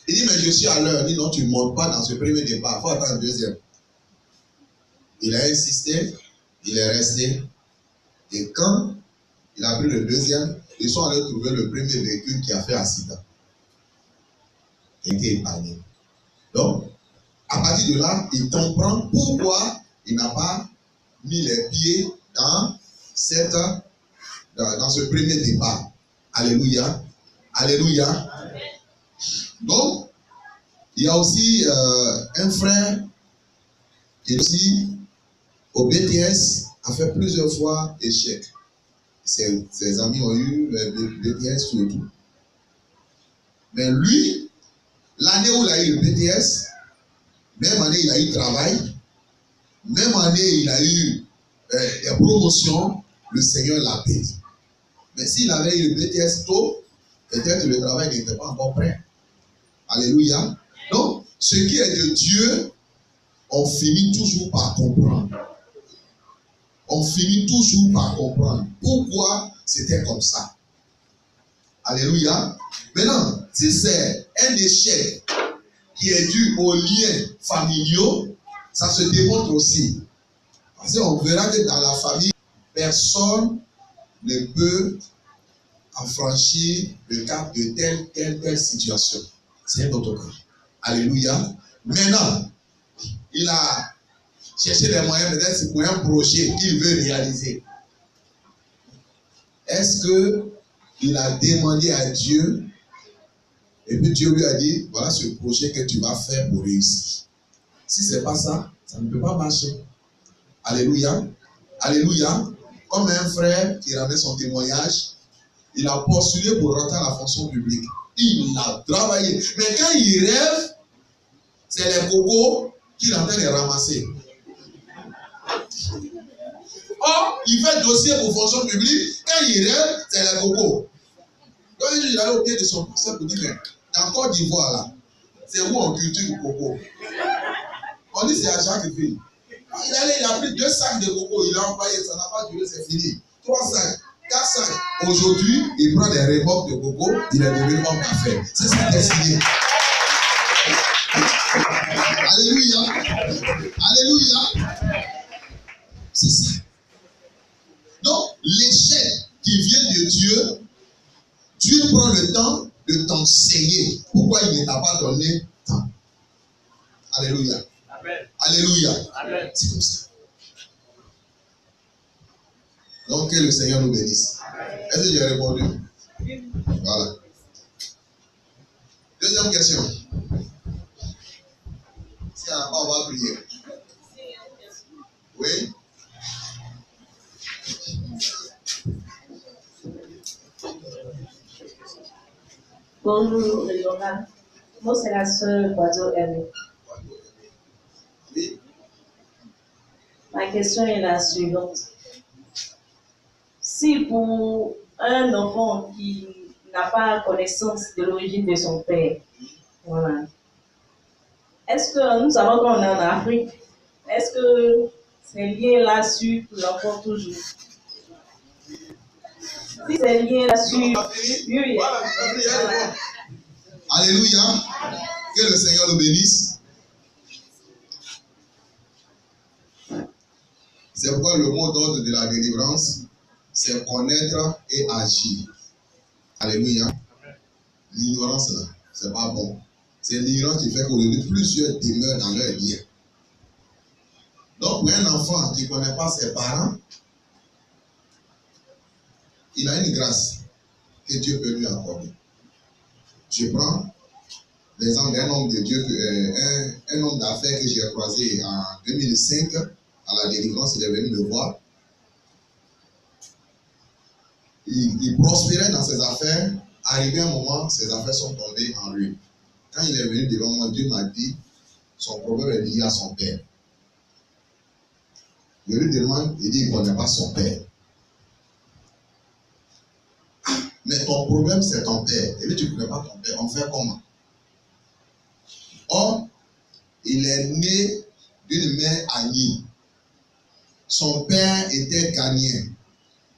Il dit mais je suis à l'heure. Il dit non, tu ne montes pas dans ce premier départ, il faut attendre le deuxième. Il a insisté, il est resté. Et quand il a pris le deuxième, ils sont allés trouver le premier véhicule qui a fait accident. Il était épargné. Donc, à partir de là, il comprend pourquoi il n'a pas mis les pieds dans ce premier départ. Alléluia. Alléluia. Donc, il y a aussi un frère qui aussi au BTS a fait plusieurs fois échec. Ses amis ont eu le BTS surtout. Mais lui, l'année où il a eu le BTS, même année il a eu travail, même année il a eu des promotions, le Seigneur l'a payé. Mais s'il avait eu le BTS tôt, peut-être le travail n'était pas encore prêt. Alléluia. Donc, ce qui est de Dieu, on finit toujours par comprendre. On finit toujours par comprendre pourquoi c'était comme ça. Alléluia. Maintenant, si c'est un échec qui est dû aux liens familiaux, ça se démontre aussi. Parce qu'on verra que dans la famille, personne ne peut affranchir le cap de telle situation. C'est un autre cas. Alléluia. Maintenant, il a cherché les moyens, peut-être pour un projet qu'il veut réaliser. Est-ce qu'il a demandé à Dieu et puis Dieu lui a dit, voilà ce projet que tu vas faire pour réussir. Si ce n'est pas ça, ça ne peut pas marcher. Alléluia. Alléluia. Comme un frère qui ramène son témoignage, il a postulé pour rentrer à la fonction publique. Il a travaillé. Mais quand il rêve, c'est les cocos qu'il est en train de ramasser. Or, il fait dossier pour fonction publique. Quand il rêve, c'est les cocos. Donc, il est allé au pied de son pasteur pour dire, mais dans Côte d'Ivoire, là, c'est où on culture le coco? On dit c'est à chaque ville. Il a pris 2 sacs de coco, il a envoyé, ça n'a pas duré, c'est fini. 3 sacs, 4 sacs. Aujourd'hui, il prend des remorques de coco, il est devenu homme d'affaires. C'est sa destinée. Alléluia. Alléluia. C'est ça. Donc, l'échec qui vient de Dieu, Dieu prend le temps de t'enseigner pourquoi il ne t'a pas donné temps. Alléluia. Amen. Alléluia. Amen. C'est comme ça. Donc, que le Seigneur nous bénisse. Est-ce que j'ai répondu? Voilà. Deuxième question. Si elle n'a pas, on va prier. Oui? Bonjour, Léonard. Moi, c'est la sœur Guado Aimé. Oui. Ma question est la suivante. Si pour un enfant qui n'a pas connaissance de l'origine de son père, voilà, est-ce que nous savons qu'on est en Afrique, est-ce que ces liens-là suivent l'enfant toujours? Si ces liens-là suivent, oui. Voilà. Alléluia. Que le Seigneur nous bénisse. C'est pourquoi le mot d'ordre de la délivrance, c'est connaître et agir. Alléluia. L'ignorance là, c'est pas bon. C'est l'ignorance qui fait qu'aujourd'hui, plusieurs demeurent dans leur lien. Donc, pour un enfant qui ne connaît pas ses parents, il a une grâce que Dieu peut lui accorder. Je prends l'exemple d'un homme de Dieu, un homme d'affaires que j'ai croisé en 2005 à la délivrance. Il est venu me voir. Il prospérait dans ses affaires. Arrivé un moment, ses affaires sont tombées en ruine. Quand il est venu devant moi, Dieu m'a dit son problème est lié à son père. Je lui demande, il dit qu'il ne connaît pas son père. Ah, mais ton problème c'est ton père. Et lui, tu ne connais pas ton père. On fait comment? Or, il est né d'une mère Agni. Son père était ghanéen.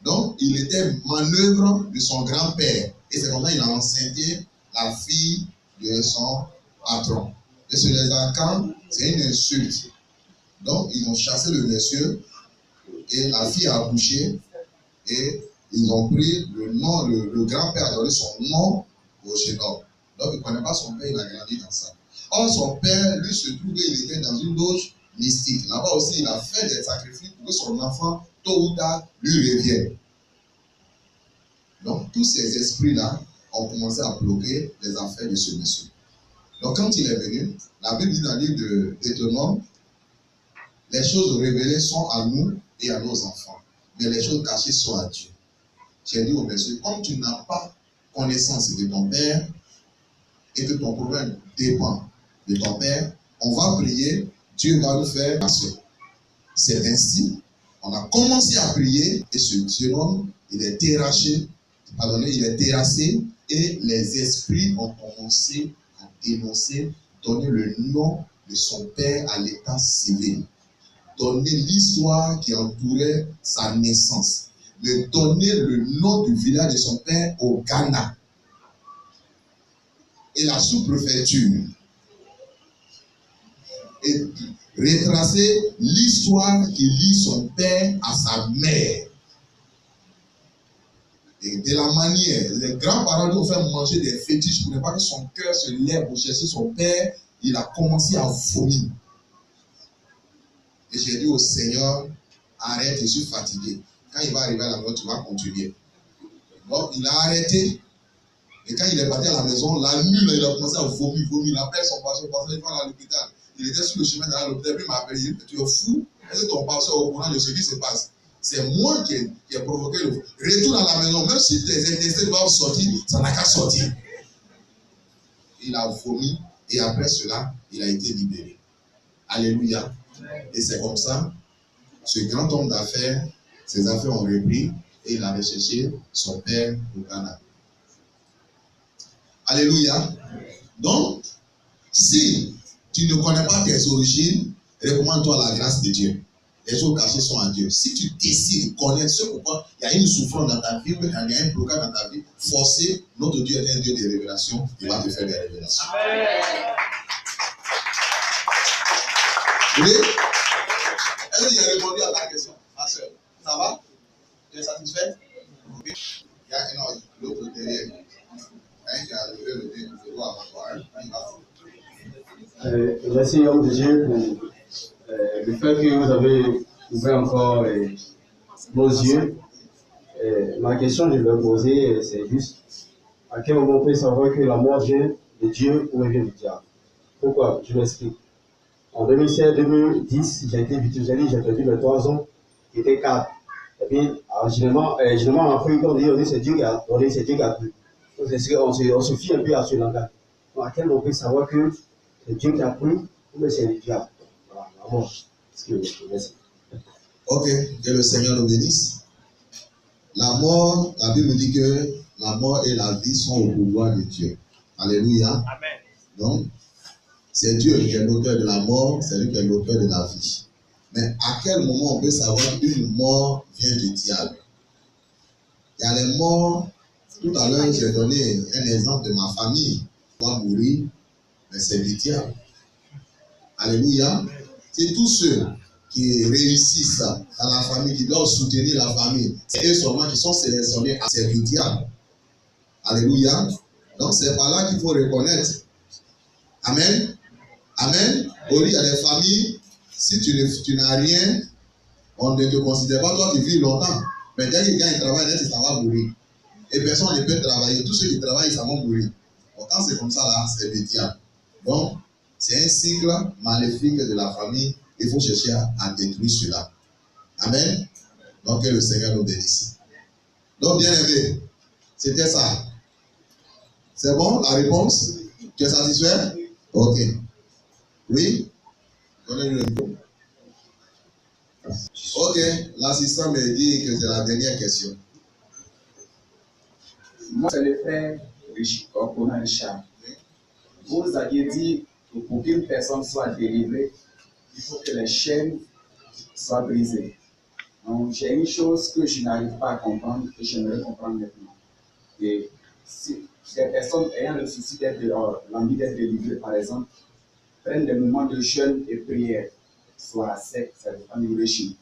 Donc, il était manœuvre de son grand-père. Et c'est comme ça qu'il a enceinté la fille de son patron. Et sur les Akans, c'est une insulte. Donc, ils ont chassé le monsieur et la fille a accouché et ils ont pris le nom, le grand-père a donné son nom au jeune homme. Donc, il ne connaît pas son père, il a grandi dans ça. Or, son père, lui, se trouvait, il était dans une loge mystique. Là-bas aussi, il a fait des sacrifices pour que son enfant, tôt ou tard, lui revienne. Donc, tous ces esprits-là ont commencé à bloquer les affaires de ce monsieur. Donc, quand il est venu, la Bible dit dans le livre d'Étonnant, les choses révélées sont à nous et à nos enfants, mais les choses cachées sont à Dieu. J'ai dit au monsieur, comme tu n'as pas connaissance de ton père et que ton problème dépend de ton père, on va prier, Dieu va nous faire grâce. C'est ainsi, on a commencé à prier et ce jeune homme, il est terrassé, et les esprits ont commencé à dénoncer, donner le nom de son père à l'état civil, donner l'histoire qui entourait sa naissance, mais donner le nom du village de son père au Ghana et la sous-préfecture, et retracer l'histoire qui lie son père à sa mère. Et de la manière, les grands-parents lui ont fait manger des fétiches pour ne pas que son cœur se lève pour chercher son père. Il a commencé à vomir. Et j'ai dit au Seigneur, arrête, je suis fatigué. Quand il va arriver à la maison, tu vas continuer. Donc, il a arrêté. Et quand il est parti à la maison, la nuit, là, il a commencé à vomir. Il appelle son pasteur, il va à l'hôpital. Il était sur le chemin d'aller à l'hôpital, puis il m'a appelé, il dit, tu es fou? Est-ce que ton pasteur est au courant de ce qui se passe? C'est moi qui ai provoqué le retour à la maison, même si tes intestins doivent sortir, ça n'a qu'à sortir. Il a vomi et après cela, il a été libéré. Alléluia. Et c'est comme ça, ce grand homme d'affaires, ses affaires ont repris et il a recherché son père au Ghana. Alléluia. Donc, si tu ne connais pas tes origines, recommande-toi la grâce de Dieu. Les choses cachées sont à Dieu. Si tu décides de connaître ce pourquoi il y a une souffrance dans ta vie, il y a un blocage dans ta vie, forcé, notre Dieu est un Dieu de révélation, il va te faire des révélations. Amen. Oui? Est-ce que j'ai répondu à ta question, ma soeur? Ça va? Tu es satisfait? Ok. Il y a un autre, l'autre derrière. Hein, qui a levé le doigt avant toi. Merci, homme de Dieu, pour le fait que vous avez ouvert encore nos yeux. Ma question que je vais poser, c'est juste à quel moment on peut savoir que la mort vient de Dieu ou vient du diable? Pourquoi? Je m'explique. En 2016-2010, j'ai été victime, j'ai perdu mes 3 ans, qui étaient 4. Et puis, généralement en Afrique, on dit c'est Dieu qui a donné, c'est Dieu qui a pris. on se fie un peu à ce langage. Donc, à quel moment on peut savoir que c'est Dieu qui a pris ou bien c'est le diable? Voilà, vraiment, ce que je connais. Ok, que le Seigneur nous bénisse. La mort, la Bible dit que la mort et la vie sont au pouvoir de Dieu. Alléluia. Amen. Donc, c'est Dieu qui est l'auteur de la mort, c'est lui qui est l'auteur de la vie. Mais à quel moment on peut savoir qu'une mort vient du diable? Il y a les morts. Tout à l'heure, j'ai donné un exemple de ma famille. On va mourir, mais c'est du diable. Alléluia. C'est tous ceux qui réussissent dans la famille, qui doivent soutenir la famille. C'est eux seulement qui sont sélectionnés à servir du diable. Alléluia. Donc c'est par là qu'il faut reconnaître. Amen. Amen. Au il y a des familles, si tu n'as rien, on ne te considère pas, toi qui vis longtemps. Mais dès que quelqu'un travaille, ça va mourir. Et personne ne peut travailler. Tous ceux qui travaillent, ça va mourir. Donc quand c'est comme ça, là, c'est le diable. Donc, c'est un cycle maléfique de la famille. Il faut chercher à détruire cela. Amen. Donc que le Seigneur nous bénisse. Donc, bien aimé, c'était ça. C'est bon, la réponse? Tu es satisfait? Ok. Oui? Donnez-lui le micro. Ok, l'assistant me dit que c'est la dernière question. Moi, c'est le frère Conan Richard. Vous aviez dit que pour qu'une personne soit délivrée, il faut que les chaînes soient brisées. Donc, j'ai une chose que je n'arrive pas à comprendre, que j'aimerais comprendre maintenant. Et si des personnes ayant le souci l'envie d'être délivrées, par exemple, prennent des moments de jeûne et prière, soit sec, ça dépend du régime,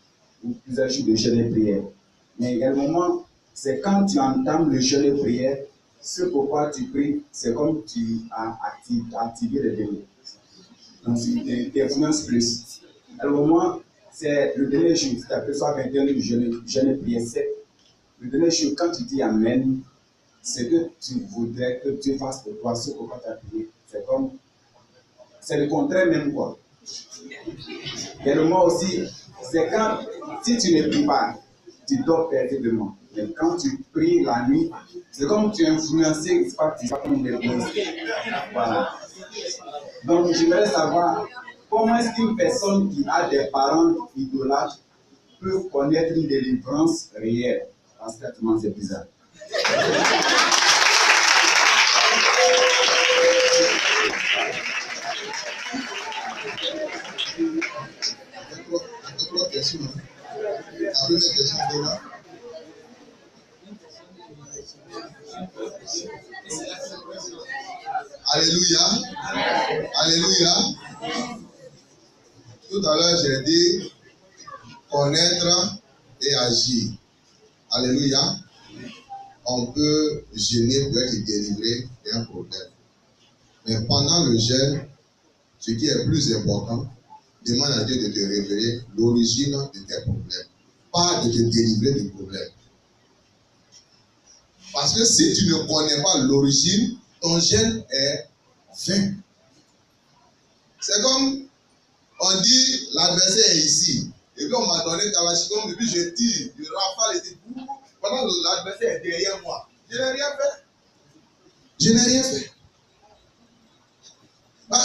ou plusieurs jours de jeûne et prière. Mais il y a le moment, c'est quand tu entames le jeûne et prière, ce pourquoi tu pries, c'est comme tu as activé le démon. Donc, tu t'influences plus. À le moment, c'est le dernier jour, c'est appelé soit 21 du jeûne et prière sec. Le dernier jour, quand tu dis Amen, c'est que tu voudrais que Dieu fasse pour toi ce pourquoi tu as prié. C'est comme, c'est le contraire même quoi. Et le moment aussi, c'est quand, si tu ne pries pas, tu dors perdidement. Mais quand tu pries la nuit, c'est comme tu es influencé, c'est pas comme des bons. Voilà. Donc, j'aimerais savoir comment est-ce qu'une personne qui a des parents idolâtres peut connaître une délivrance réelle. Parce que c'est bizarre. Autre question. La première question, c'est là. Alléluia. Alléluia. Tout à l'heure, j'ai dit connaître et agir. Alléluia. On peut jeûner pour être délivré d'un problème. Mais pendant le jeûne, ce qui est plus important, demande à Dieu de te révéler l'origine de tes problèmes. Pas de te délivrer du problème. Parce que si tu ne connais pas l'origine, ton jeûne est vain. C'est comme on dit l'adversaire est ici. Et puis on m'a donné Kalachnikov, et puis je tire, je rafale et tout. Pendant que l'adversaire est derrière moi. Je n'ai rien fait. Je n'ai rien fait.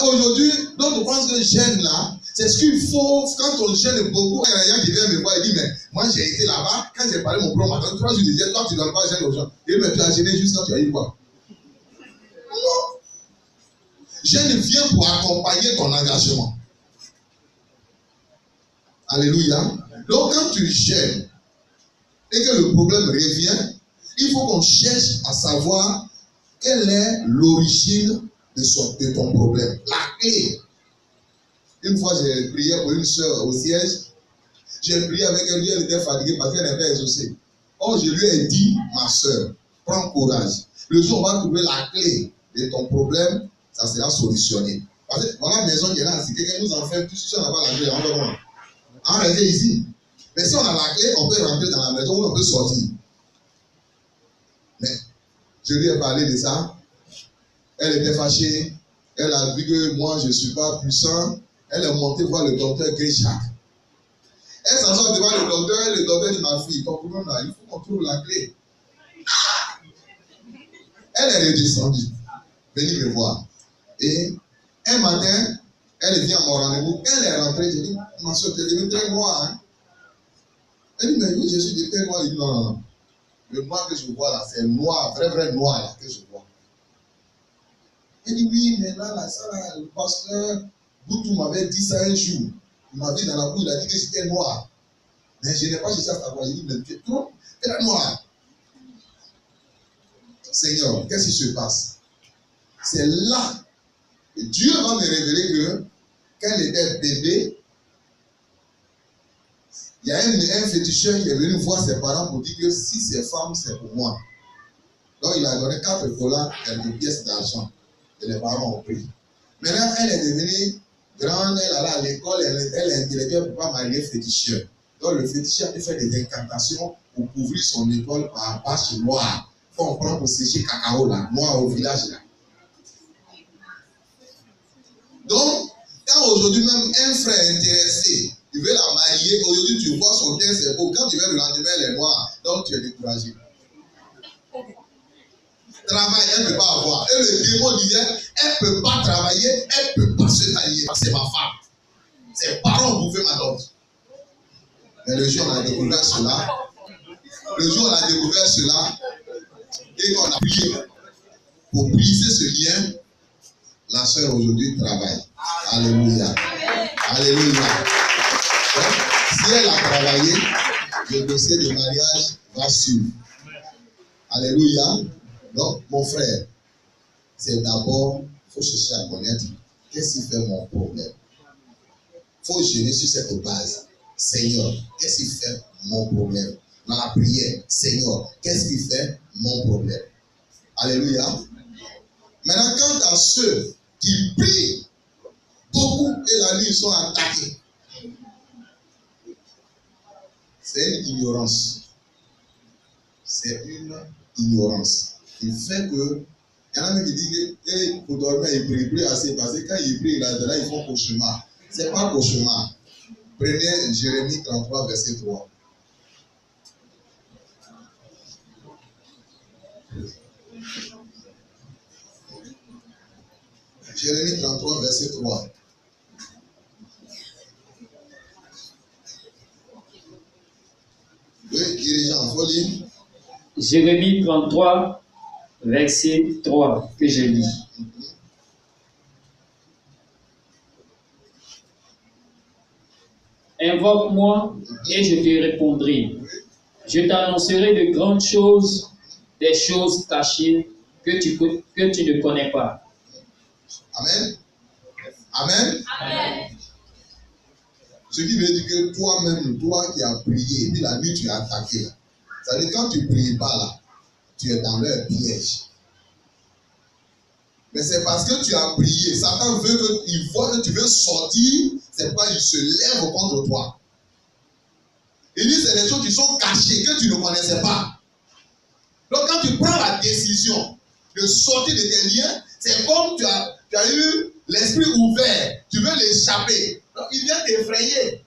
Aujourd'hui, donc on pense que jeûne là, c'est ce qu'il faut, quand on gêne beaucoup, il y a un qui vient me voir et dit, mais moi j'ai été là-bas, quand j'ai parlé mon propre matin, 3 jours, je disais, toi tu ne donnes pas gêner aux gens. Et mais tu as gêné juste quand tu as eu quoi? Non. Gêne vient pour accompagner ton engagement. Alléluia. Donc quand tu gênes et que le problème revient, il faut qu'on cherche à savoir quelle est l'origine de ton problème. La clé. Une fois, j'ai prié pour une soeur au siège. J'ai prié avec elle, elle était fatiguée parce qu'elle n'avait pas exaucé. Or, je lui ai dit, ma soeur, prends courage. Le jour où on va trouver la clé de ton problème, ça sera solutionné. Parce que dans la maison qui est là, si quelqu'un nous enferme, tout si on n'a pas la clé, on va voir. On reste ici. Mais si on a la clé, on peut rentrer dans la maison ou on peut sortir. Mais je lui ai parlé de ça. Elle était fâchée. Elle a vu que moi, je ne suis pas puissant. Elle est montée voir le docteur Grishak. Elle s'assoit devant le docteur et le docteur dit, ma fille, ton problème là, il faut qu'on trouve la clé. Elle est redescendue, venue me voir. Et un matin, elle vient à mon rendez-vous. Elle est rentrée, j'ai dit, ma soeur, tu es devenue très noire. Hein? Elle dit, mais oui, je suis très noire. Il dit, non, non, non. Le noir que je vois là, c'est noir, vrai noir là que je vois. Elle dit, oui, mais là, ça, là, le pasteur Boutou m'avait dit ça un jour. Il m'a vu dans la cour, il a dit que j'étais noir. Mais je n'ai pas cherché à savoir. Il dit, mais tu es trop, très noir. Seigneur, qu'est-ce qui se passe? C'est là que Dieu va me révéler que quand elle était bébé, il y a un féticheur qui est venu voir ses parents pour dire que si c'est femme, c'est pour moi. Donc il a donné 4 collants, quelques pièces d'argent. Et les parents ont pris. Maintenant, elle est devenue grande, elle allait à l'école, elle est intellectuelle pour ne pas marier féticheur. Donc le féticheur peut faire des incantations pour couvrir son étoile par bâche noire. Qu'on prend pour sécher cacao là, noir au village là. Donc, quand aujourd'hui même un frère intéressé, il veut la marier, aujourd'hui tu vois son teint c'est beau, quand tu viens le lendemain elle est noire, donc tu es découragé. Travail, elle ne peut pas avoir. Et le démon disait, elle ne peut pas travailler, elle ne peut pas se marier. C'est ma femme. Ses parents bouffaient ma dot. Mais le jour on a découvert cela, et qu'on a prié pour briser ce lien, la sœur aujourd'hui travaille. Alléluia. Alléluia. Donc, si elle a travaillé, le dossier de mariage va suivre. Alléluia. Donc, mon frère, c'est d'abord, il faut chercher à connaître qu'est-ce qui fait mon problème. Il faut gêner sur cette base. Seigneur, qu'est-ce qui fait mon problème? Dans la prière, Seigneur, qu'est-ce qui fait mon problème? Alléluia. Maintenant, quant à ceux qui prient beaucoup et la nuit ils sont attaqués, c'est une ignorance. C'est une ignorance. Il fait que, il y en a même qui disent que pour dormir, ils ne prient plus assez parce que quand ils prient, là, ils font cauchemar. Ce n'est pas cauchemar. Prenez Jérémie 33, verset 3. Jérémie 33, verset 3. Oui, dirigeant, il faut lire. Jérémie 33, verset 3, que je lis. Invoque-moi et je te répondrai. Je t'annoncerai de grandes choses, des choses cachées que tu ne connais pas. Amen. Amen. Amen. Ce qui veut dire que toi-même, toi qui as prié, et puis la nuit tu as attaqué là. Ça veut dire quand tu ne pries pas là, tu es dans leur piège. Mais c'est parce que tu as prié. Satan veut qu'il voit que tu veux sortir, c'est pourquoi il se lève contre toi. Il dit c'est des choses qui sont cachées, que tu ne connaissais pas. Donc quand tu prends la décision de sortir de tes liens, c'est comme tu as eu l'esprit ouvert, tu veux l'échapper. Donc il vient t'effrayer.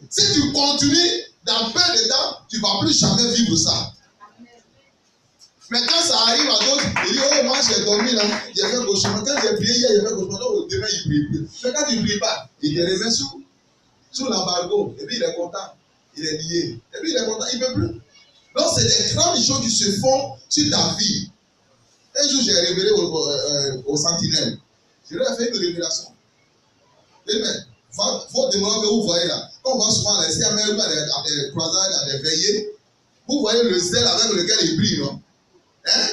Si tu continues, dans peu de temps, tu ne vas plus jamais vivre ça. Mais quand ça arrive à d'autres, il dit, oh, moi j'ai dormi là, j'ai fait cauchemar. Quand j'ai prié hier, j'ai fait cauchemar. Donc demain, il ne prie plus. Mais quand tu ne pries pas, il te remet sous l'embargo. Et puis il est content. Il est lié. Et puis il est content, il ne peut plus. Donc c'est des grandes choses qui se font sur ta vie. Un jour, j'ai révélé au sentinelle. Je lui ai fait une révélation. Amen. Faut demander que vous voyez là. Quand on voit souvent les CML à des croisades, à des veillées, vous voyez le zèle avec lequel ils brillent, non? Hein?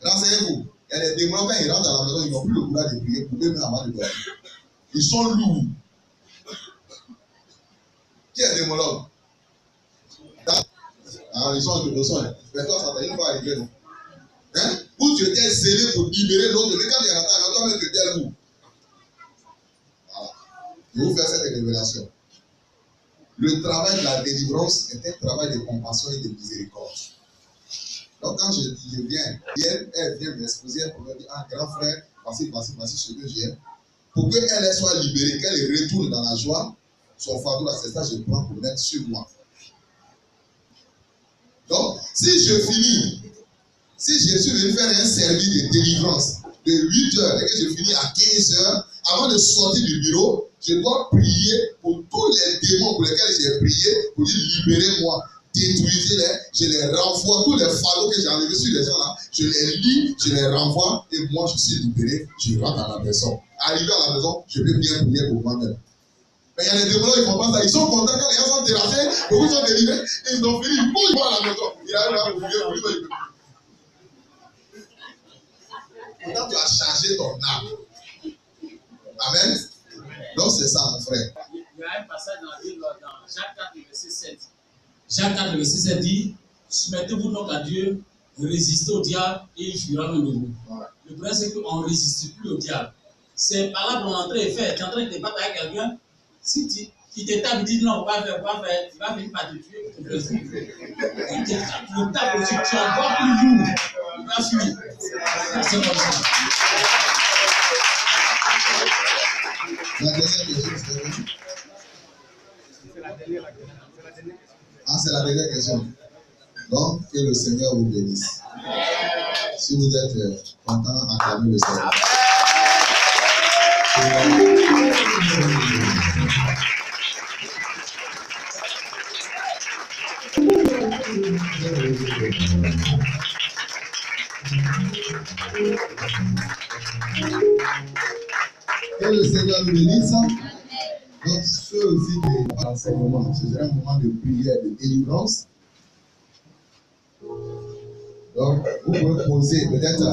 Renseignez-vous. Il y a des démons, quand ils rentrent à la maison, ils n'ont plus le courage de prier pour eux-mêmes avant de dormir. Ils sont lourds. Qui est démologue? Ah, ils sont de besoin. Mais toi, ça t'a une fois arrivé, non? Hein? Où tu étais zélé pour libérer l'autre, mais quand il y a un toi-même tu étais lourd. Voilà. Je vais vous faire cette révélation. Le travail de la délivrance est un travail de compassion et de miséricorde. Donc quand je viens, elle vient m'exposer pour me dire, ah grand frère, voici ce que j'ai. Pour qu'elle soit libérée, qu'elle retourne dans la joie, son fardeau là, c'est ça que je prends pour mettre sur moi. Donc, si je finis Si je suis venu faire un service de délivrance de 8 heures et que je finis à 15 heures, avant de sortir du bureau, je dois prier pour tous les démons pour lesquels j'ai prié, pour dire libérez-moi, détruisez-les, je les renvoie, tous les fardeaux que j'ai enlevés sur les gens là, je les lis, je les renvoie et moi je suis libéré, je rentre à la maison. Arrivé à la maison, je peux bien prier pour moi-même. Mais il y a des démons, ils ne font pas ça. Ils sont contents quand les gens sont terrassés, beaucoup sont délivrés, et ils ont fini, ils vont à la maison. Il arrive à prier pour lui. Pourtant, tu as chargé ton âme. Amen. Donc, c'est ça, mon frère. Il y a un passage dans la Bible, dans Jacques 4, verset 7. Jacques 4, verset 7 dit soumettez-vous donc à Dieu, résistez au diable et il fuira loin de vous. Le problème, c'est qu'on ne résiste plus au diable. C'est par là qu'on est en train de faire. Tu es en train de te battre avec quelqu'un. Si il te tape, il dit non, on va faire, il va venir par te tuer. Il te tape, le tape aussi, tu en vois plus lourd. Il va fuir. C'est comme ça. La dernière question, c'est la dernière. Ah, c'est la dernière question. Donc, que le Seigneur vous bénisse. Si vous êtes content, acclamez le Seigneur. Que le Seigneur nous bénisse. Donc, ceux aussi des enseignements, ce serait un moment de prière, de délivrance. Donc, vous pouvez poser peut-être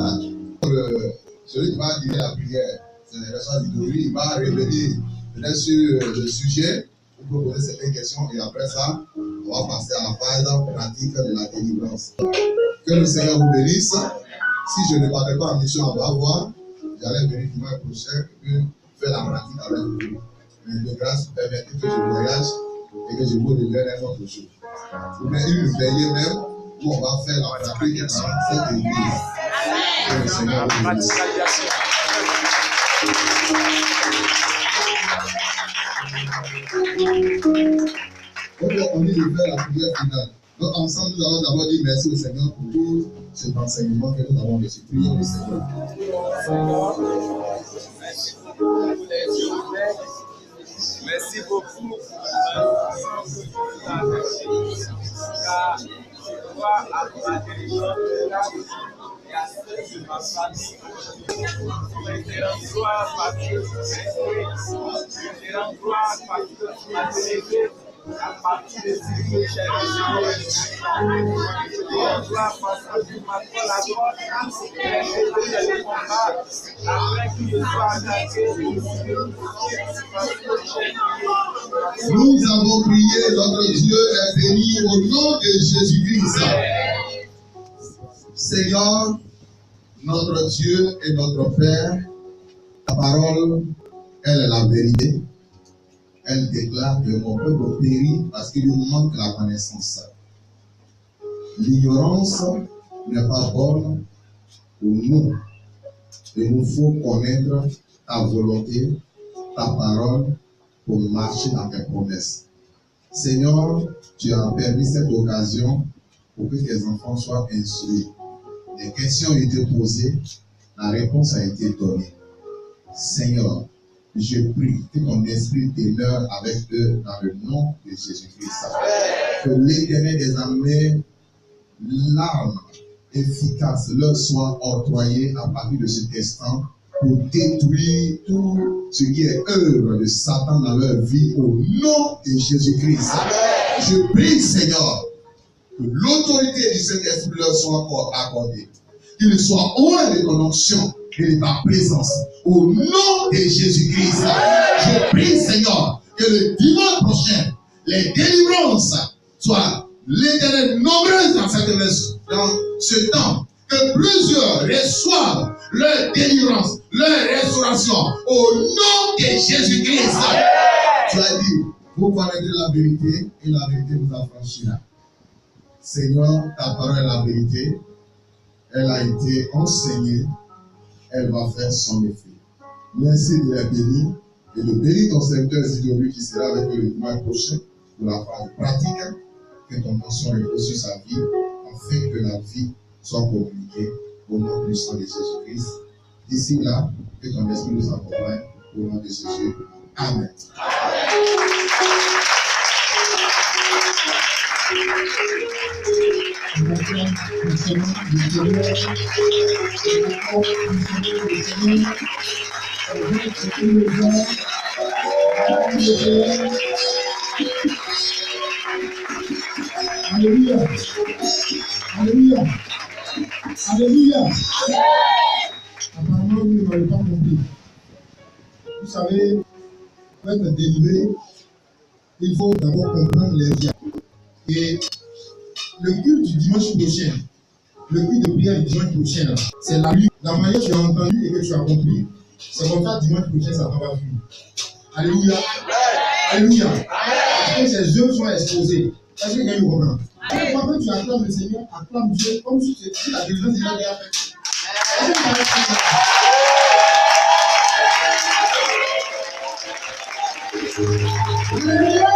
celui qui va dire la prière, c'est la personne d'Idori, il va revenir peut-être sur le sujet. Vous pouvez poser certaines questions et après ça, on va passer à la phase pratique de la délivrance. Que le Seigneur vous bénisse. Si je ne partais pas en mission à Bavois, j'allais venir dimanche prochain et faire la pratique avec vous. Mais de grâce, permettez que je voyage et que je vous révèle un autre jour. Vous mettez une veillée même où on va faire la pratique dans cette église. Que le Seigneur vous bénisse. Donc, on dit de faire la prière finale. Donc, ensemble, nous allons d'abord dire merci au Seigneur pour tout cet enseignement que nous avons reçu. Prions le Seigneur. Merci beaucoup. Car je vois à ma télévision et à ceux de ma famille. Je rends gloire parce que je rends gloire parce que tu m'as délégué à partir de ce que j'ai reçu. Je rends gloire parce que tu m'as fait la gloire et le combat après que je sois attaqué. Nous avons prié, notre Dieu est béni au nom de Jésus-Christ. Seigneur, notre Dieu et notre Père, ta parole, elle est la vérité. Elle déclare que mon peuple périt parce qu'il lui manque la connaissance. L'ignorance n'est pas bonne pour nous. Il nous faut connaître ta volonté, ta parole, pour marcher dans tes promesses. Seigneur, tu as permis cette occasion pour que tes enfants soient instruits. Les questions ont été posées, la réponse a été donnée. Seigneur, je prie que ton esprit demeure avec eux dans le nom de Jésus-Christ. Que l'Éternel des armées, l'arme efficace leur soit octroyée à partir de cet instant pour détruire tout ce qui est œuvre de Satan dans leur vie au nom de Jésus-Christ. Je prie, Seigneur, que l'autorité du Saint-Esprit leur soit accordée. Qu'il soit loin de ton onction et de ta présence au nom de Jésus-Christ. Je prie, Seigneur, que le dimanche prochain, les délivrances soient l'Éternel nombreuses dans ce temps, que plusieurs reçoivent leur délivrance, leur restauration au nom de Jésus-Christ. Tu as dit, vous connaîtrez la vérité et la vérité vous affranchira. Seigneur, ta parole est la vérité. Elle a été enseignée. Elle va faire son effet. Merci de la bénir et de bénir ton serviteur Zidori qui sera avec le dimanche prochain pour la phase pratique. Que ton nom soit repos sur sa vie afin que la vie soit communiqué au nom puissant de Jésus-Christ. D'ici là, que ton esprit nous accompagne au nom de Jésus. Amen. Alléluia. Alléluia. Alléluia. Apparemment, vous ne m'avez pas compris. Vous savez, pour être délivré, il faut d'abord comprendre les riens. Et le culte du dimanche prochain, le culte de prière du dimanche prochain, c'est la lutte. La manière que tu as entendu et que tu as compris, c'est comme ça dimanche prochain, ça va finir. Alléluia. Alléluia. Parce que ces œuvres sont exposées. Est-ce que quelqu'un comprend? Quand tu acclames le Seigneur, acclame Dieu comme si la délivrance déjà était faite. Alléluia.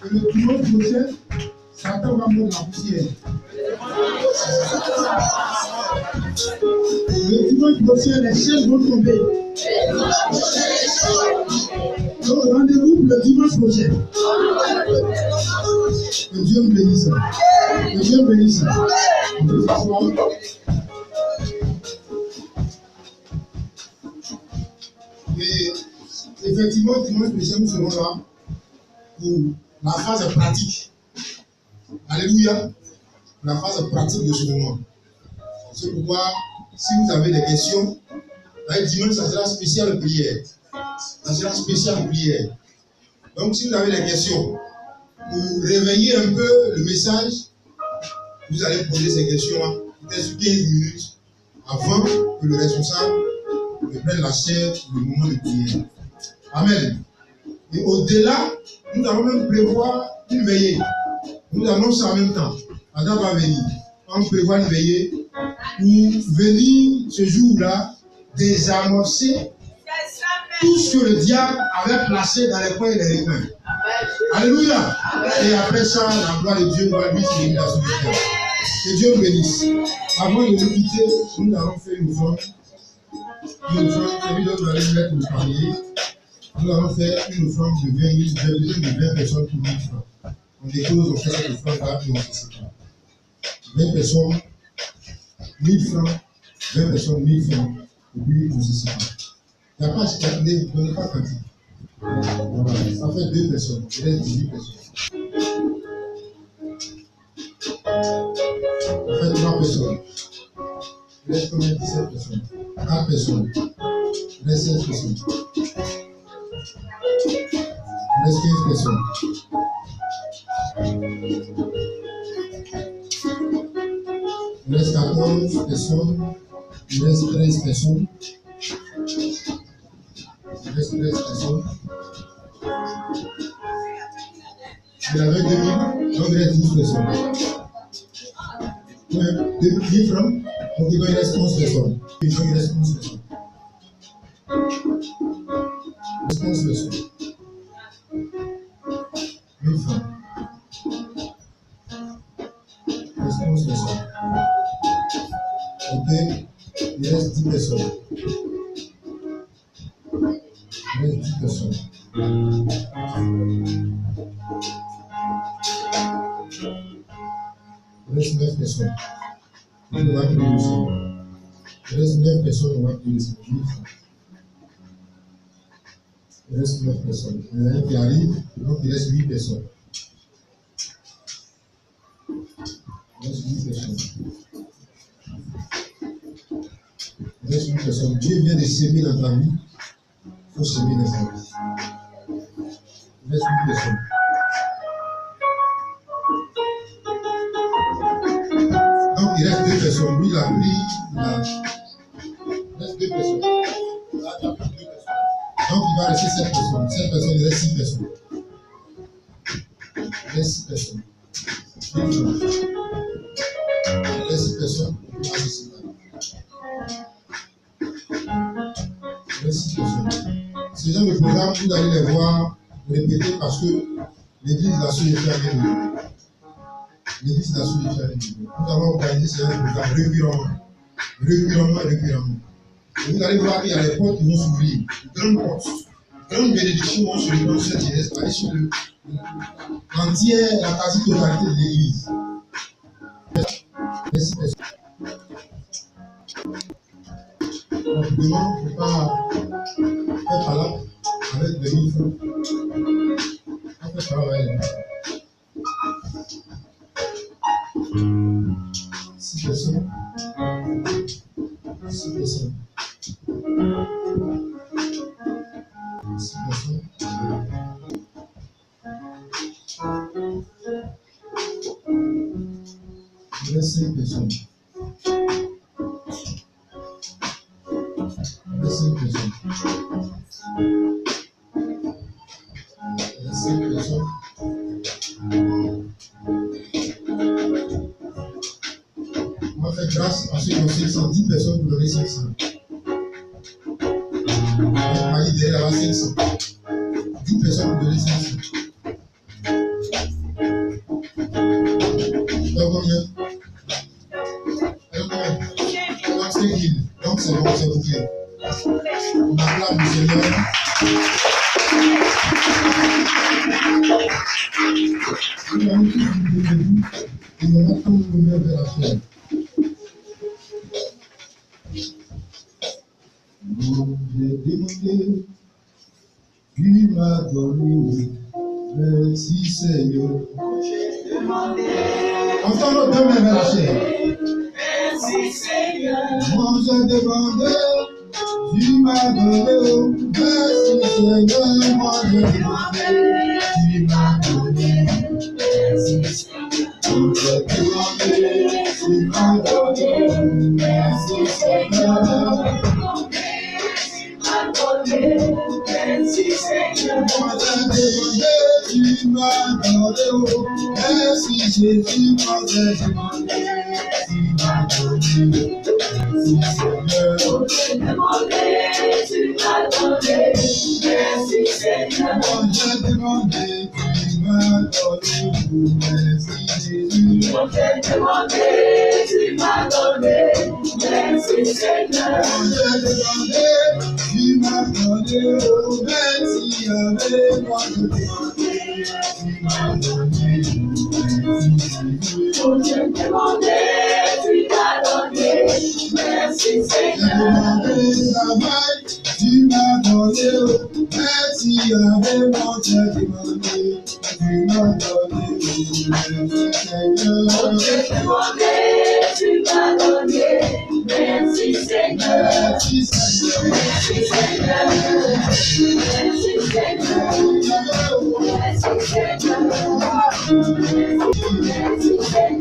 Et le dimanche prochain, Satan va mettre la poussière. Le dimanche prochain, les chaînes vont tomber. Donc rendez-vous le dimanche prochain. Que Dieu me bénisse. Que Dieu me bénisse. Et effectivement, dimanche prochain, nous serons là pour la phase pratique. Alléluia. La phase pratique de ce moment. C'est pourquoi, si vous avez des questions, dimanche, ça sera spécial prière. Ça sera spécial prière. Donc, si vous avez des questions, pour réveiller un peu le message, vous allez poser ces questions-là, peut-être 15 minutes avant que le responsable ne prenne la chair pour le moment de prière. Amen. Et au-delà, nous allons même prévoir une veillée. Nous annonçons en même temps. Adam va venir. On prévoit une veillée pour venir ce jour-là désamorcer tout ce que le diable avait placé dans les coins et les recoins. Alléluia. Et après ça, la gloire de Dieu va lui se dans son cœur. Que Dieu nous bénisse. Avant de nous quitter, nous allons faire une offrande. Une offrande, celui d'autre va aller mettre le panier. Nous allons faire une offrande de 20 000, j'ai besoin de 20 personnes pour 1000 francs. On dépose, on fait cette offrande-là et on se sépare. 20 personnes, 1000 francs, 20 personnes, 1000 francs, et puis on se sépare. Il n'y a pas de quantité, ne donnez pas quantité. Ça fait 2 personnes, il reste 18 personnes. Ça fait 3 personnes. Il reste combien? 17 personnes. 4 personnes. Il reste 16 personnes. Il reste 15 personnes. Il reste 14 personnes. Il reste 13 personnes. Il reste 13 personnes. Il avait 2000, donc il reste 12 personnes. 1000 francs, donc il reste 11 personnes. Donc il reste 11 personnes. Il reste 11 personnes. 1000 francs. Il reste 11 personnes. Ok, il reste 10 personnes. Il reste 10 personnes. Il reste 9 personnes. On va plus aussi. Il reste 9 personnes, on va plus aussi. Il reste 9 personnes. Il y en a un qui arrive, donc il reste 8 personnes. Il reste 8 personnes. Il reste 8 personnes. Dieu vient de s'aimer dans ta vie. Il faut s'aimer dans ta vie. Il reste 8 personnes. Donc il reste 2 personnes. Lui, il a pris. Il reste 2 personnes. Là, tu as pris 2 personnes. Donc il va rester 7 personnes. 7 personnes, il reste 6 personnes. Il reste 6 personnes. Il reste 6 personnes. Il va rester 6 personnes. Il reste 6 personnes. Ce genre de programme, vous allez les voir répéter parce que l'église de la Soeur est fermée. L'église de la Soeur est fermée. Nous avons organisé ce genre de programme régulièrement. Et vous allez voir qu'il y a des portes qui vont s'ouvrir. Grandes portes. Grandes bénédictions vont se répandre sur cette jeunesse, aller sur l'entière, la quasi-totalité de l'église. Merci, merci. Donc, demain, je ne peux pas faire par là avec des micros. On fait par là avec 6 personnes. 6 personnes. 6 personnes. Il reste 5 personnes. Il reste 5 personnes. Il reste 5 personnes. On va faire grâce à ceux qui ont 510 personnes pour donner 500. On va aller derrière là-bas 500. 10 personnes pour donner 500. Donc combien? Donc 5 000. Donc c'est bon, c'est bouclé. On acclame le Seigneur. Il y a une chose de début. Il y en a tout le monde vers la chair. J'ai demandé, tu m'as donné, merci Seigneur. J'ai demandé, entends nos deux mains vers la chair. Merci Seigneur. Moi j'ai demandé, tu m'as donné, merci Seigneur. Moi j'ai demandé, tu m'as donné, merci Seigneur. J'ai demandé, tu m'as donné, merci Seigneur. Merci Seigneur, moi j'ai demandé, tu m'as donné. Merci Jésus, moi j'ai demandé, tu m'as donné. Merci Seigneur, j'ai demandé, tu m'as donné. Merci Seigneur, moi j'ai demandé, tu m'as donné. Merci Jésus, moi j'ai demandé, tu m'as donné. Merci Seigneur, moi j'ai demandé. Tu m'as donné, oh merci, avec moi je t'ai demandé, tu m'as donné, oh j'ai demandé, tu m'as donné, merci Seigneur. J'ai demandé travail, tu m'as donné, oh merci, avec moi j'ai demandé, tu m'as donné, merci Seigneur. Oh j'ai demandé, tu m'as donné, merci Seigneur. Merci Seigneur. Merci Seigneur, merci Seigneur, merci Seigneur, merci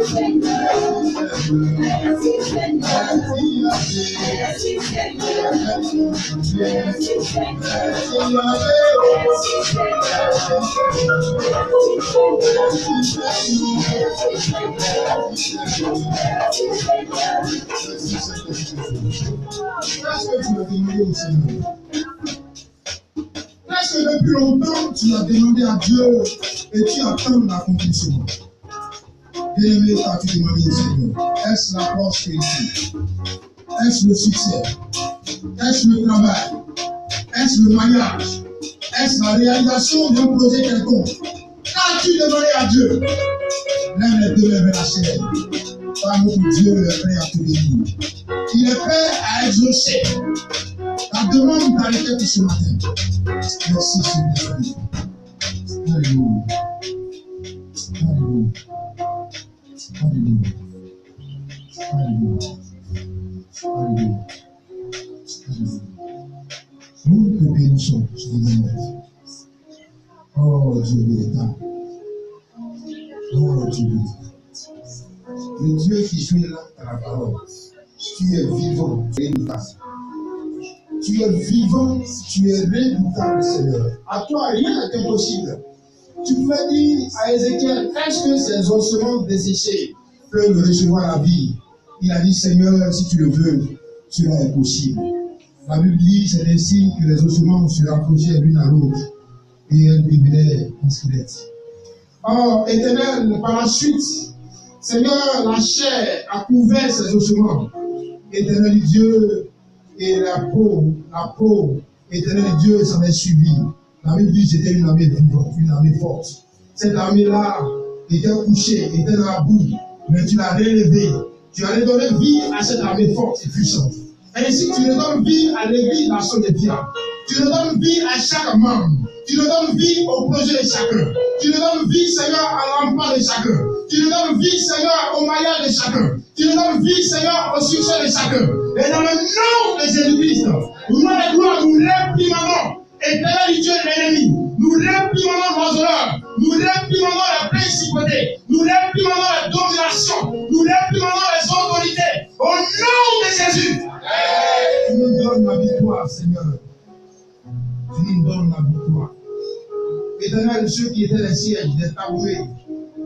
Seigneur, merci Seigneur, merci Seigneur, merci Seigneur, merci Seigneur, merci Qu'est-ce que tu as demandé au Seigneur? Est-ce que depuis longtemps tu as demandé à Dieu et tu attends l'accomplissement? Bien-aimé, as-tu demandé au Seigneur? Est-ce la prospérité? Est-ce le succès? Est-ce le travail? Est-ce le mariage? Est-ce la réalisation d'un projet quelconque? As-tu demandé à Dieu? Lève les deux mains vers la chair. Par notre Dieu est prêt à te bénir. Il est prêt à exaucer ta demande d'arrêter tout ce matin. Merci Seigneur. Alléluia. Alléluia. Alléluia. Alléluia. Alléluia. Alléluia. Nous te bénissons, Seigneur. Oh Dieu véritable. Oh Dieu véritable. Le Dieu qui suit là à la parole. Tu es vivant, tu es redoutable. Tu es vivant, tu es redoutable, Seigneur. À toi, rien n'est impossible. Tu pouvais dire à Ézéchiel, est-ce que ces ossements desséchés peuvent recevoir la vie? Il a dit, Seigneur, si tu le veux, cela est possible. La Bible dit, c'est ainsi que les ossements se rapprochaient l'une à l'autre et elles devenaient un squelette. Or, Éternel, par la suite, Seigneur, la chair a couvert ces ossements. Éternel Dieu, et la peau, Éternel Dieu s'en est suivi. La Bible dit que c'était une armée vivante, une armée forte. Cette armée-là était couchée, était dans la boue, mais tu l'as relevée. Tu as redonné vie à cette armée forte et puissante. Ainsi, tu redonnes vie à l'église nation des fiables. Tu redonnes vie à chaque membre. Tu redonnes vie au projet de chacun. Tu redonnes vie, Seigneur, à l'emploi de chacun. Tu redonnes vie, Seigneur, au mariage de chacun. Tu redonnes vie, Seigneur, au succès de chacun. Et dans le nom de Jésus-Christ, nous réprimandons, Éternel Dieu de l'ennemi. Nous réprimandons l'oiseleur. Nous réprimandons la principauté. Nous réprimandons la domination. Nous réprimandons les autorités. Au nom de Jésus. Tu nous donnes la victoire, Seigneur. Tu nous donnes la victoire. Éternel, ceux qui étaient les sièges, les taboués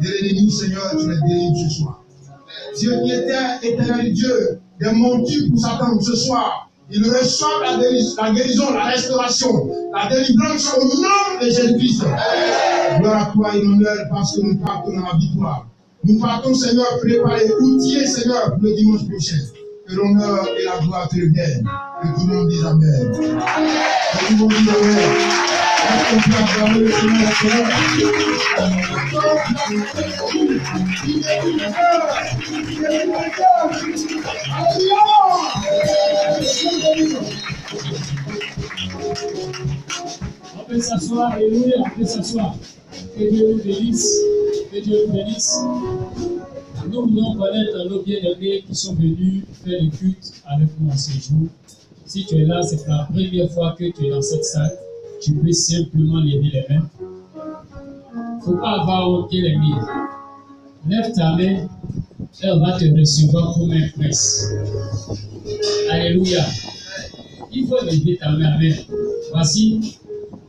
de l'ennemi, Seigneur, tu les délivres ce soir. Ceux qui étaient, Éternel Dieu, des montures pour Satan ce soir, ils reçoivent la guérison, la restauration, la délivrance au nom de Jésus-Christ. Gloire à toi et honneur parce que nous partons dans la victoire. Nous partons, Seigneur, préparés, outillés, Seigneur, pour le dimanche prochain. Que l'honneur et la gloire te reviennent. Que tout le monde dise Amen. Que tout le monde dise Amen. Est-ce qu'on peut acclamer le Seigneur? On peut s'asseoir, alléluia, on peut s'asseoir. Que Dieu nous bénisse, que Dieu nous bénisse. Nous voulons connaître nos bien-aimés qui sont venus faire le culte avec nous en ce jour. Si tu es là, c'est la première fois que tu es dans cette salle, tu peux simplement lever les mains. Il ne faut pas avoir honte les mains. Lève ta main, elle va te recevoir comme un prince. Alléluia. Il faut lever ta main. Amen. Voici,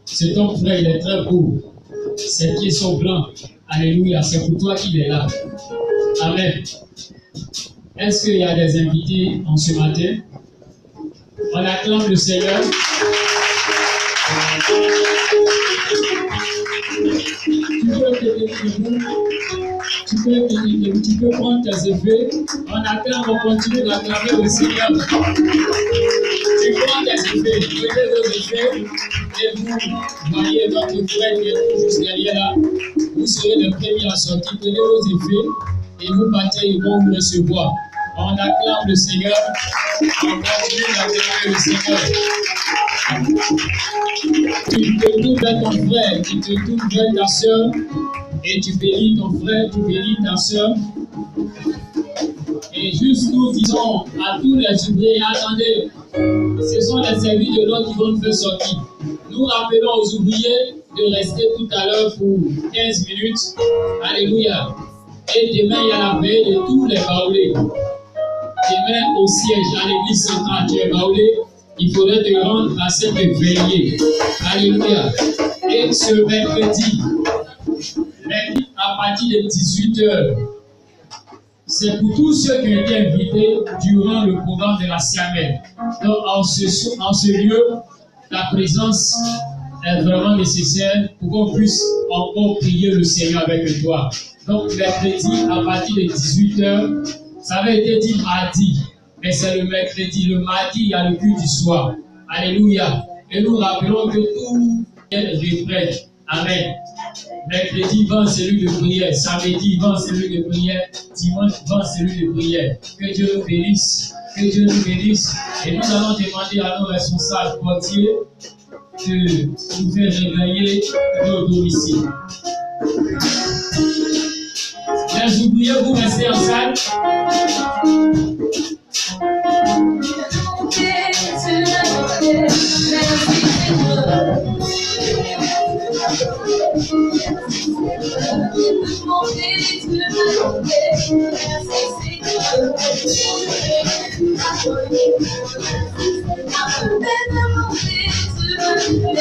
c'est ton frère, il est très beau. Ses pieds sont blancs. Alléluia. C'est pour toi qu'il est là. Amen. Est-ce qu'il y a des invités en ce matin? On acclame le Seigneur. Tu peux prendre tes effets. On acclame, on continue d'acclamer le Seigneur. Tu prends tes effets, prenez vos effets et vous voyez votre frère qui est juste derrière là. Vous serez le premier à sortir. Prenez vos effets et vous partez, ils vont vous recevoir. On acclame le Seigneur. On continue d'acclamer le Seigneur. Tu te tournes vers ton frère, tu te tournes vers ta soeur et tu bénis ton frère, tu bénis ta soeur. Et juste nous disons à tous les ouvriers, attendez, ce sont les services de l'autre qui vont nous faire sortir. Nous rappelons aux ouvriers de rester tout à l'heure pour 15 minutes. Alléluia. Et demain, il y a la veille de tous les baoulés. Demain, au siège, à l'église centrale, tu es baoulé. Il faudrait te rendre à cette veillée. Alléluia. Et ce mercredi, à partir de 18h, c'est pour tous ceux qui ont été invités durant le programme de la Siamelle. Donc, en ce lieu, la présence est vraiment nécessaire pour qu'on puisse encore prier le Seigneur avec toi. Donc, mercredi, à partir de 18h, ça avait été dit mardi, mais c'est le mercredi. Le mardi, il y a le culte du soir. Alléluia. Et nous rappelons que tout est refrain. Amen. Mercredi, vend celui de prière. Samedi, vend celui de prière. Dimanche, vend celui de prière. Que Dieu nous bénisse. Que Dieu nous bénisse. Et nous allons demander à nos responsables portiers de nous faire réveiller nos domiciles. Les ouvriers, vous restez en salle.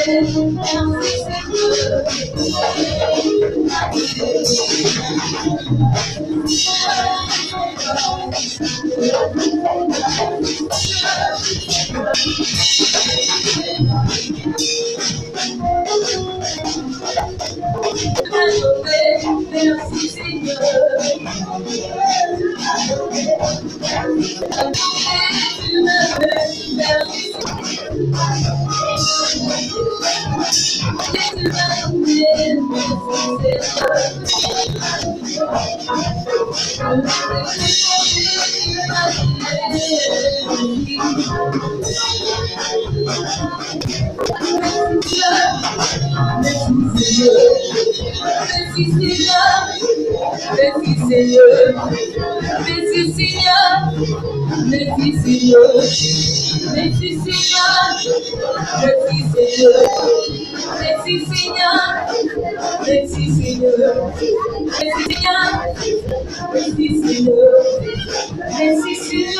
Thank you. Merci Seigneur.